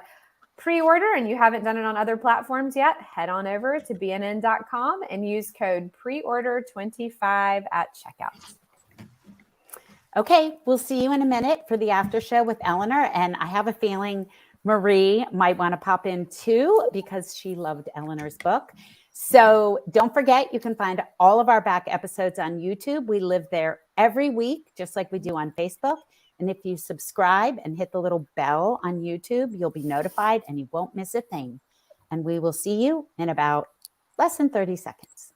pre-order and you haven't done it on other platforms yet, head on over to bnn.com and use code PREORDER25 at checkout. Okay, we'll see you in a minute for the after show with Eleanor. And I have a feeling Marie might want to pop in too because she loved Eleanor's book. So don't forget, you can find all of our back episodes on YouTube. We live there every week, just like we do on Facebook. And if you subscribe and hit the little bell on YouTube, you'll be notified and you won't miss a thing. And we will see you in about less than 30 seconds.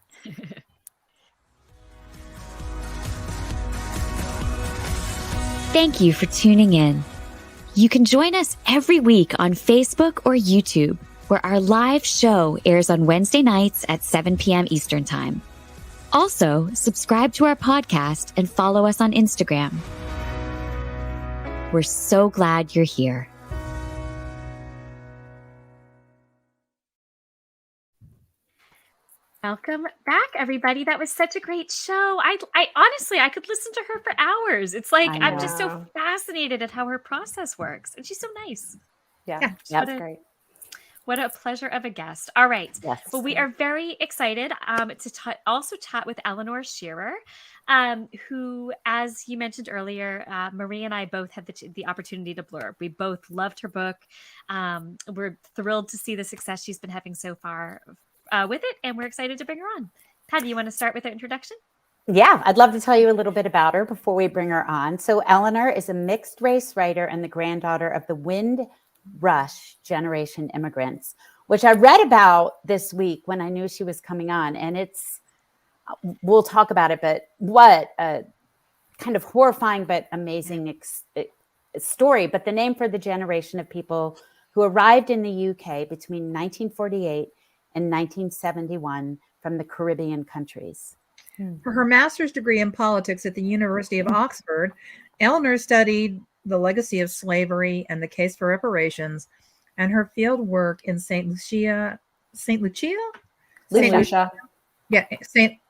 Thank you for tuning in. You can join us every week on Facebook or YouTube, where our live show airs on Wednesday nights at 7 p.m. Eastern Time. Also, subscribe to our podcast and follow us on Instagram. We're so glad you're here. Welcome back, everybody. That was such a great show. I honestly, I could listen to her for hours. It's like, I'm just so fascinated at how her process works. And she's so nice. Yeah, that's great. What a pleasure of a guest. All right. Yes. Well, we are very excited to also chat with Eleanor Shearer. who, as you mentioned earlier, Marie and I both had the opportunity to blurb. We both loved her book. We're thrilled to see the success she's been having so far with it, and we're excited to bring her on. Patti, you want to start with her introduction? Yeah, I'd love to tell you a little bit about her before we bring her on. So Eleanor is a mixed race writer and the granddaughter of the Windrush generation immigrants, which I read about this week when I knew she was coming on. And we'll talk about it, but what a kind of horrifying but amazing story. But the name for the generation of people who arrived in the UK between 1948 and 1971 from the Caribbean countries. For her master's degree in politics at the University of Oxford, Eleanor studied the legacy of slavery and the case for reparations, and her field work in St.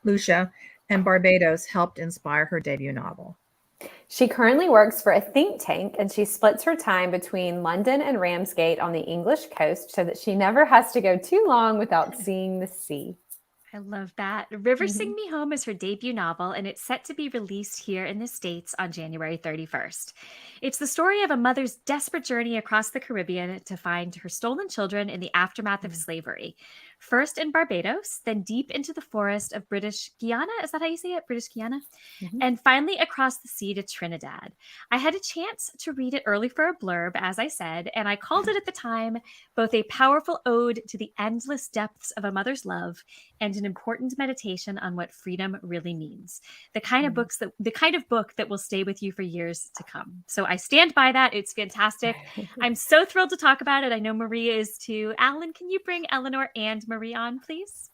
Lucia and Barbados helped inspire her debut novel. She currently works for a think tank, and she splits her time between London and Ramsgate on the English coast so that she never has to go too long without seeing the sea. I love that. River Sing Me Home is her debut novel, and it's set to be released here in the States on January 31st. It's the story of a mother's desperate journey across the Caribbean to find her stolen children in the aftermath of slavery. First in Barbados, then deep into the forest of British Guiana. Is that how you say it? British Guiana? And finally across the sea to Trinidad. I had a chance to read it early for a blurb, as I said, and I called it at the time both a powerful ode to the endless depths of a mother's love and an important meditation on what freedom really means. The kind of book that will stay with you for years to come. So I stand by that. It's fantastic. I'm so thrilled to talk about it. I know Maria is too. Alan, can you bring Eleanor and Marie on, please?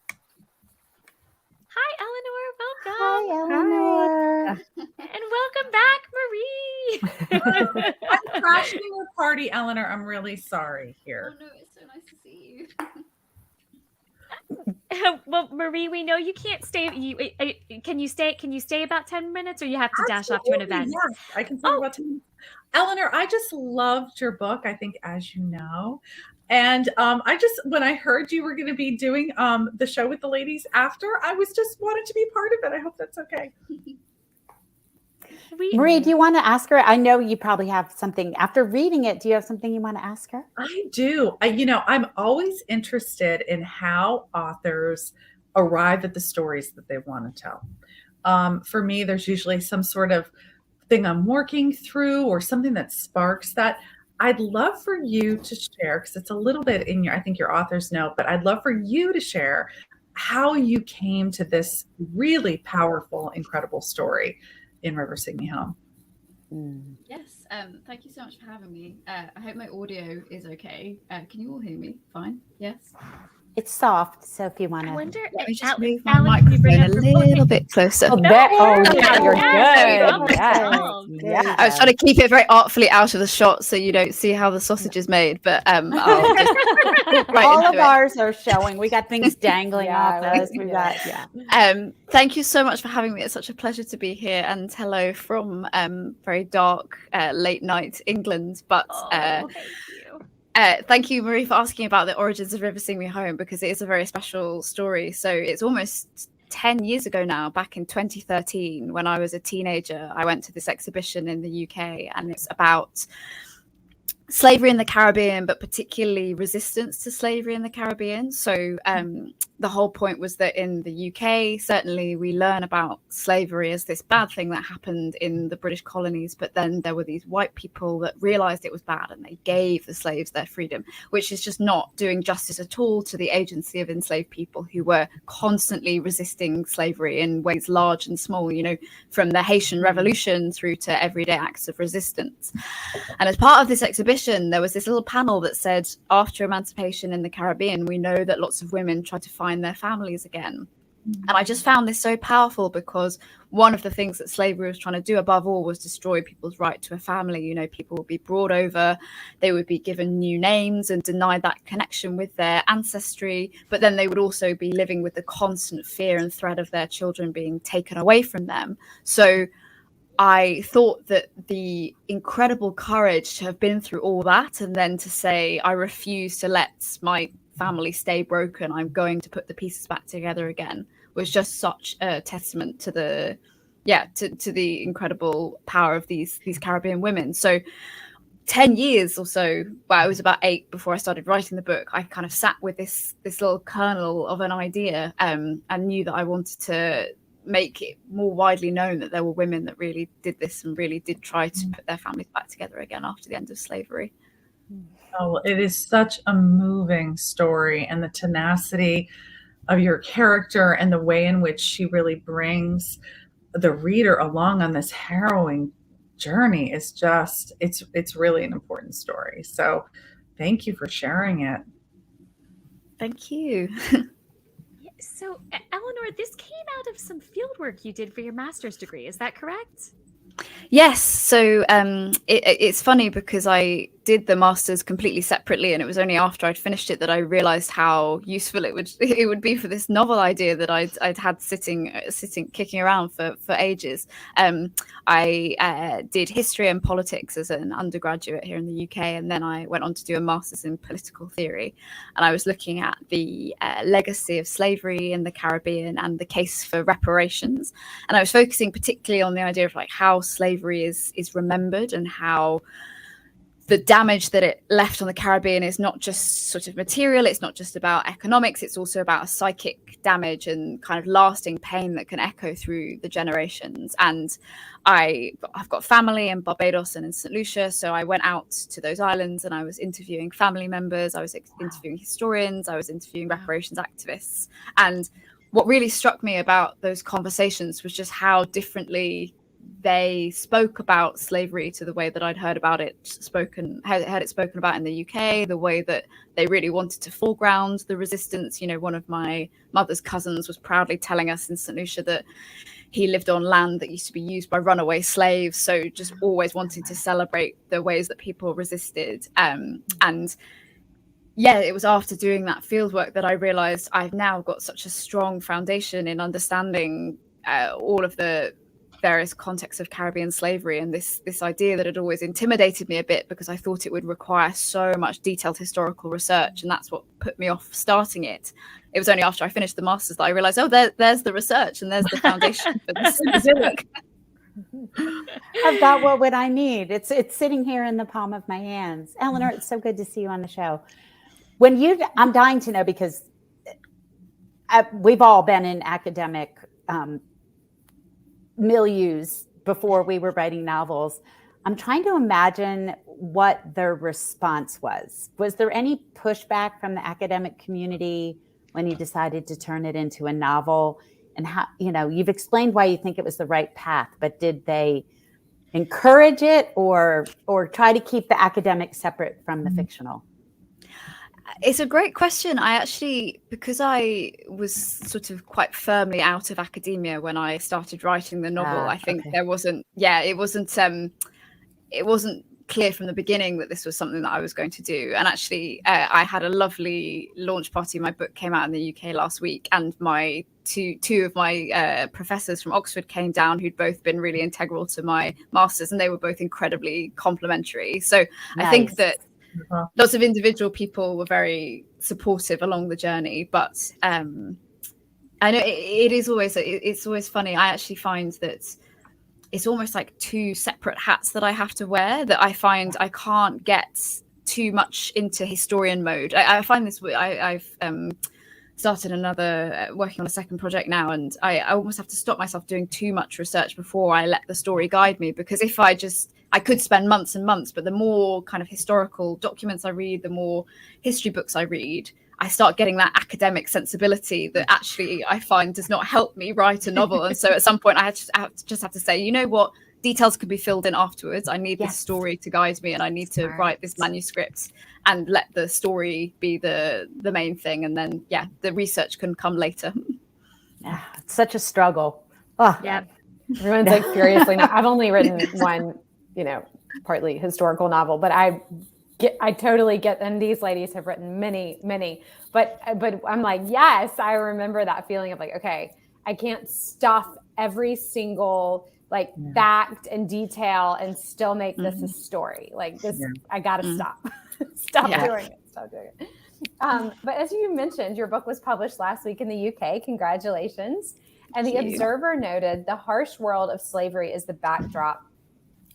Hi, Eleanor. Welcome. Hi, Eleanor. And welcome back, Marie. I'm crashing your party, Eleanor. I'm really sorry here. Oh no, it's so nice to see you. Well, Marie, we know you can't stay. Can you stay about 10 minutes, or you have to dash off to an event? Yes, I can talk about 10 minutes. Eleanor, I just loved your book, I think, as you know. And when I heard you were going to be doing the show with the ladies after, I was just wanted to be part of it. I hope that's okay. Marie, do you want to ask her? I know you probably have something after reading it. Do you have something you want to ask her? I do. I'm always interested in how authors arrive at the stories that they want to tell. For me, there's usually some sort of thing I'm working through or something that sparks that. I'd love for you to share, because it's a little bit in I think your author's note, but I'd love for you to share how you came to this really powerful, incredible story in River Sing Me Home. Yes, thank you so much for having me. I hope my audio is okay. Can you all hear me? Fine? Yes? It's soft, so if you want to. I wonder. Let me just Alan, move my Alan, can you bring microphone up a your little bit closer. Oh, yeah, you're good. Yeah. I was trying to keep it very artfully out of the shot so you don't see how the sausage is made, but I'll just all of ours are showing. We got things dangling off us. We got thank you so much for having me. It's such a pleasure to be here, and hello from very dark late night England. But thank you. Thank you, Marie, for asking about the origins of River Sing Me Home, because it is a very special story. So it's almost 10 years ago now, back in 2013, when I was a teenager. I went to this exhibition in the UK, and it's about slavery in the Caribbean, but particularly resistance to slavery in the Caribbean. So the whole point was that in the UK, certainly we learn about slavery as this bad thing that happened in the British colonies, but then there were these white people that realized it was bad and they gave the slaves their freedom, which is just not doing justice at all to the agency of enslaved people who were constantly resisting slavery in ways large and small, from the Haitian Revolution through to everyday acts of resistance. And as part of this exhibition, there was this little panel that said, after emancipation in the Caribbean, we know that lots of women tried to find their families again. And I just found this so powerful, because one of the things that slavery was trying to do above all was destroy people's right to a family. People would be brought over, they would be given new names and denied that connection with their ancestry, but then they would also be living with the constant fear and threat of their children being taken away from them. So I thought that the incredible courage to have been through all that, and then to say, I refuse to let my family stay broken, I'm going to put the pieces back together again, was just such a testament to the to the incredible power of these Caribbean women. So 10 years or so, well, it was about 8 before I started writing the book, I kind of sat with this little kernel of an idea, and knew that I wanted to make it more widely known that there were women that really did this and really did try to put their families back together again after the end of slavery. Oh, it is such a moving story, and the tenacity of your character and the way in which she really brings the reader along on this harrowing journey is just, it's really an important story. So thank you for sharing it. Thank you. So, Eleanor, this came out of some field work you did for your master's degree. Is that correct? Yes. So it's funny because I did the master's completely separately, and it was only after I'd finished it that I realized how useful it would be for this novel idea that I'd had sitting kicking around for ages. I did history and politics as an undergraduate here in the UK, and then I went on to do a master's in political theory, and I was looking at the legacy of slavery in the Caribbean and the case for reparations, and I was focusing particularly on the idea of like how slavery is remembered, and how the damage that it left on the Caribbean is not just sort of material, it's not just about economics, it's also about a psychic damage and kind of lasting pain that can echo through the generations. And I've got family in Barbados and in St. Lucia, so I went out to those islands and I was interviewing family members, I was interviewing historians, I was interviewing reparations activists. And what really struck me about those conversations was just how differently they spoke about slavery to the way that I'd heard it spoken about in the UK, the way that they really wanted to foreground the resistance. You know, one of my mother's cousins was proudly telling us in St. Lucia that he lived on land that used to be used by runaway slaves. So just always wanting to celebrate the ways that people resisted. And yeah, it was after doing that fieldwork that I realized I've now got such a strong foundation in understanding all of the various contexts of Caribbean slavery, and this idea that had always intimidated me a bit because I thought it would require so much detailed historical research, and that's what put me off starting it. It was only after I finished the master's that I realized, oh, there's the research and there's the foundation for this book. I've got what I need. It's sitting here in the palm of my hands. Eleanor, it's so good to see you on the show. I'm dying to know, because we've all been in academic milieus before we were writing novels. I'm trying to imagine what their response was. Was there any pushback from the academic community when you decided to turn it into a novel? And how, you've explained why you think it was the right path, but did they encourage it or try to keep the academic separate from the fictional? It's a great question. I actually, because I was sort of quite firmly out of academia when I started writing the novel, I think there wasn't, it wasn't clear from the beginning that this was something that I was going to do. And actually, I had a lovely launch party. My book came out in the UK last week, and my two of my professors from Oxford came down, who'd both been really integral to my master's, and they were both incredibly complimentary. So nice. I think that lots of individual people were very supportive along the journey, but I know it's always funny. I actually find that it's almost like two separate hats that I have to wear, that I find I can't get too much into historian mode. I find this, I've started working on a second project now, and I almost have to stop myself doing too much research before I let the story guide me, because if I could spend months and months, but the more kind of historical documents I read, the more history books I read, I start getting that academic sensibility that actually I find does not help me write a novel. And so at some point I have to say, you know what, details can be filled in afterwards. I need this story to guide me, and I need to write this manuscript and let the story be the main thing. And then, the research can come later. Yeah, it's such a struggle. Oh. Yeah. Everyone's like furiously. I've only written one, partly historical novel, but I totally get, and these ladies have written many, but I'm like, yes, I remember that feeling of like, okay, I can't stuff every single fact and detail and still make this a story. Like this, I gotta stop doing it. But as you mentioned, your book was published last week in the UK. Congratulations. And the Thank you. Observer noted, the harsh world of slavery is the backdrop,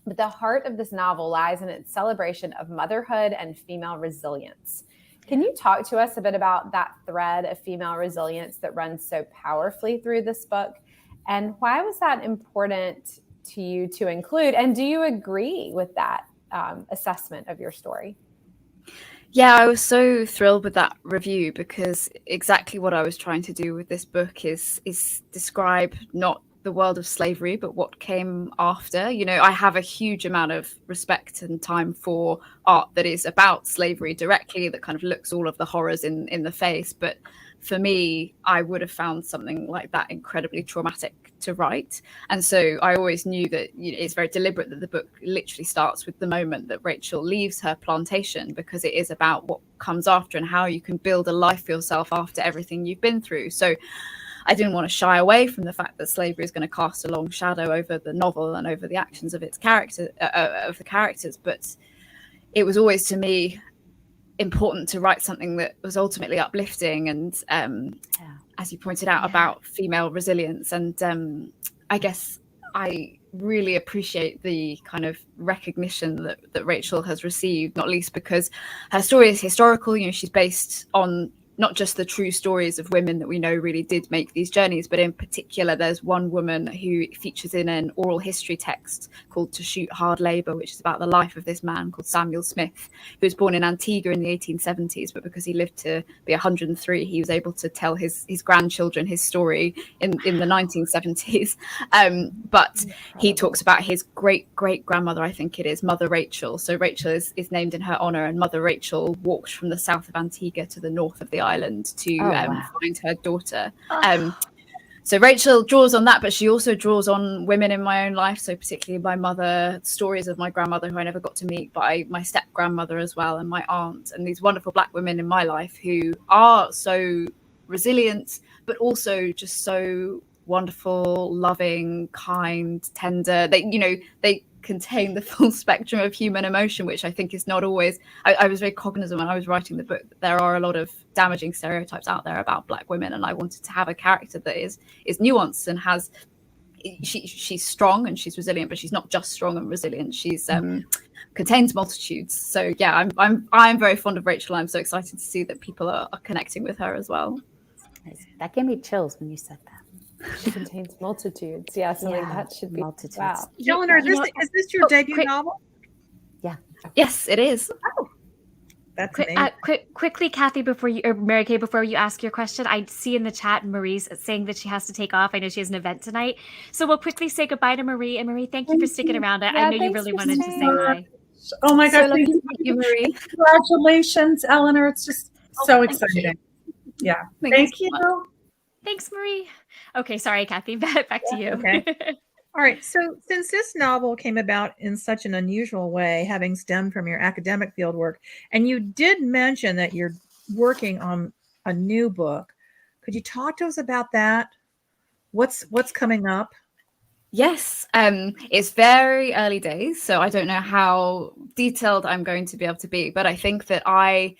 but the heart of this novel lies in its celebration of motherhood and female resilience. Can you talk to us a bit about that thread of female resilience that runs so powerfully through this book? And why was that important to you to include? And do you agree with that assessment of your story? Yeah, I was so thrilled with that review because exactly what I was trying to do with this book is describe not the world of slavery, but what came after. You know, I have a huge amount of respect and time for art that is about slavery directly, that kind of looks all of the horrors in the face. But for me, I would have found something like that incredibly traumatic to write. And so I always knew that, you know, it's very deliberate that the book literally starts with the moment that Rachel leaves her plantation, because it is about what comes after and how you can build a life for yourself after everything you've been through. So I didn't want to shy away from the fact that slavery is going to cast a long shadow over the novel and over the actions of its characters, but it was always, to me, important to write something that was ultimately uplifting and, as you pointed out, about female resilience. And I guess I really appreciate the kind of recognition that Rachel has received, not least because her story is historical. You know, she's based on not just the true stories of women that we know really did make these journeys, but in particular, there's one woman who features in an oral history text called To Shoot Hard Labour, which is about the life of this man called Samuel Smith, who was born in Antigua in the 1870s, but because he lived to be 103, he was able to tell his grandchildren his story in the 1970s. But he talks about his great-great-grandmother, I think it is, Mother Rachel. So Rachel is named in her honour, and Mother Rachel walked from the south of Antigua to the north of the island to find her daughter. So Rachel draws on that, but she also draws on women in my own life. So particularly my mother, stories of my grandmother who I never got to meet, but my step grandmother as well, and my aunt, and these wonderful Black women in my life who are so resilient, but also just so wonderful, loving, kind, tender. They contain the full spectrum of human emotion, which I think is not always. I was very cognizant when I was writing the book that there are a lot of damaging stereotypes out there about Black women, and I wanted to have a character that is nuanced and has. She's strong and she's resilient, but she's not just strong and resilient. She's contains multitudes. So yeah, I'm very fond of Rachel. I'm so excited to see that people are connecting with her as well. That gave me chills when you said that. She contains multitudes. Yeah, so like that should be multitudes. Wow. Eleanor, is this your debut novel? Yeah. Yes, it is. Oh, that's amazing. Quickly, Kathy, Mary Kay, before you ask your question, I see in the chat Marie's saying that she has to take off. I know she has an event tonight, so we'll quickly say goodbye to Marie. And Marie, thank you for sticking around. I know you really wanted to say hi. Oh my God! Thank you, Marie. Congratulations, Eleanor. It's just so exciting. Yeah. Thank you. Thanks, Marie. Okay, sorry, Kathy. Back to you. Okay. All right. So since this novel came about in such an unusual way, having stemmed from your academic fieldwork, and you did mention that you're working on a new book, could you talk to us about that? What's coming up? Yes, it's very early days, so I don't know how detailed I'm going to be able to be, but I think that I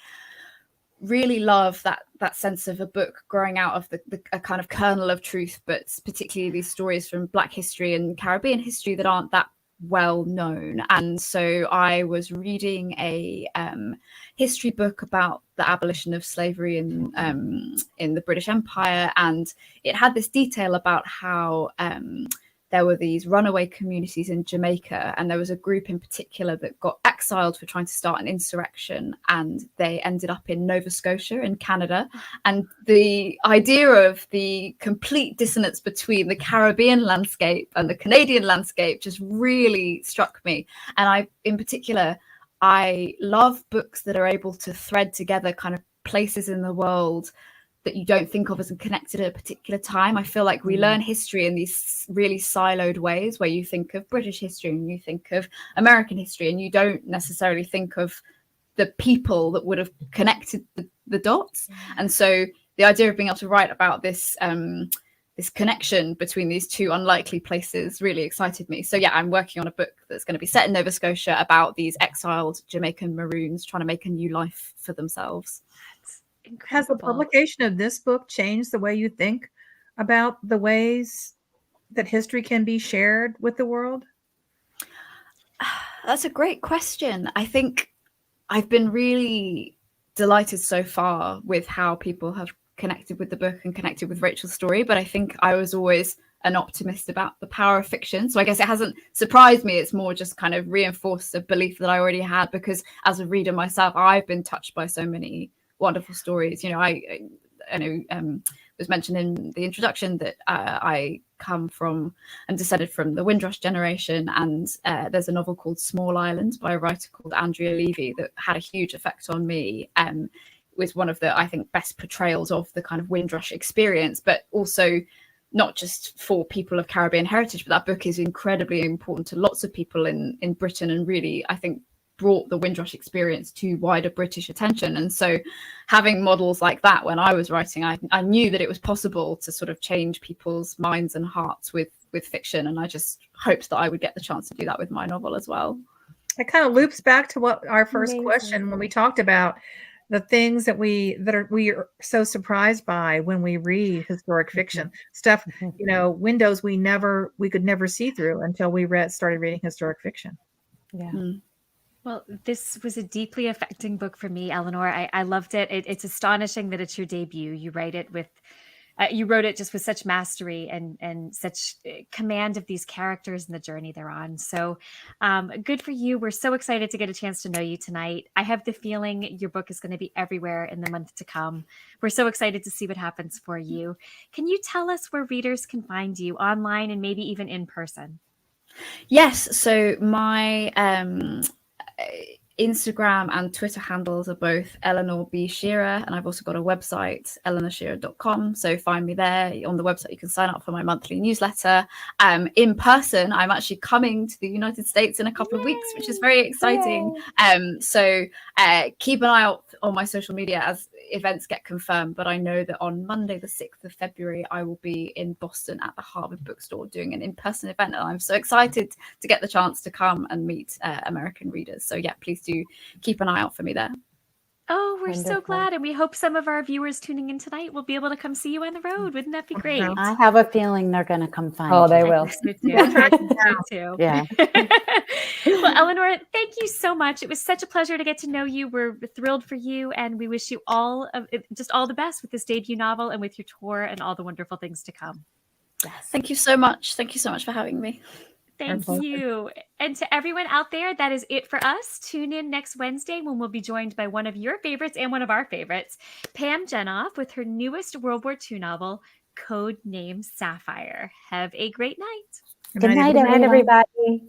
really love that sense of a book growing out of a kind of kernel of truth, but particularly these stories from Black history and Caribbean history that aren't that well known. And so I was reading a history book about the abolition of slavery in the British Empire, and it had this detail about how there were these runaway communities in Jamaica, and there was a group in particular that got exiled for trying to start an insurrection, and they ended up in Nova Scotia in Canada. And the idea of the complete dissonance between the Caribbean landscape and the Canadian landscape just really struck me. And in particular, I love books that are able to thread together kind of places in the world that you don't think of as connected at a particular time. I feel like we learn history in these really siloed ways, where you think of British history and you think of American history, and you don't necessarily think of the people that would have connected the dots. And so the idea of being able to write about this this connection between these two unlikely places really excited me. So yeah, I'm working on a book that's going to be set in Nova Scotia about these exiled Jamaican Maroons trying to make a new life for themselves. Has the publication of this book changed the way you think about the ways that history can be shared with the world? That's a great question. I think I've been really delighted so far with how people have connected with the book and connected with Rachel's story, but I think I was always an optimist about the power of fiction. So I guess it hasn't surprised me. It's more just kind of reinforced a belief that I already had, because as a reader myself, I've been touched by so many wonderful stories. You know, I know was mentioned in the introduction that I come from and descended from the Windrush generation, and there's a novel called Small Island by a writer called Andrea Levy that had a huge effect on me. Was one of the, I think, best portrayals of the kind of Windrush experience, but also not just for people of Caribbean heritage, but that book is incredibly important to lots of people in Britain, and really, I think, brought the Windrush experience to wider British attention. And so having models like that when I was writing, I knew that it was possible to sort of change people's minds and hearts with fiction. And I just hoped that I would get the chance to do that with my novel as well. It kind of loops back to what our first question when we talked about the things that we are so surprised by when we read historic fiction stuff, you know, windows we could never see through until we started reading historic fiction. Yeah. Well, this was a deeply affecting book for me, Eleanor. I loved it. It's astonishing that it's your debut. You wrote it just with such mastery and such command of these characters and the journey they're on. So good for you. We're so excited to get a chance to know you tonight. I have the feeling your book is going to be everywhere in the month to come. We're so excited to see what happens for you. Can you tell us where readers can find you online and maybe even in person? Yes. So my Instagram and Twitter handles are both Eleanor B. Shearer, and I've also got a website, eleanorshearer.com. So find me there. On the website, you can sign up for my monthly newsletter. In person, I'm actually coming to the United States in a couple of weeks, which is very exciting. So keep an eye out on my social media as events get confirmed. But I know that on Monday, the 6th of February, I will be in Boston at the Harvey bookstore doing an in-person event. And I'm so excited to get the chance to come and meet American readers. So yeah, please do keep an eye out for me there. Oh, we're so glad. And we hope some of our viewers tuning in tonight will be able to come see you on the road. Wouldn't that be great? I have a feeling they're going to come find you. Oh, they will. Too. Yeah. Well, Eleanor, thank you so much. It was such a pleasure to get to know you. We're thrilled for you, and we wish you all the best with this debut novel and with your tour and all the wonderful things to come. Yes. Thank you so much. Thank you so much for having me. Thank you. And to everyone out there, that is it for us. Tune in next Wednesday when we'll be joined by one of your favorites and one of our favorites, Pam Jenoff, with her newest World War II novel, Code Name Sapphire. Have a great night. Good night, everybody.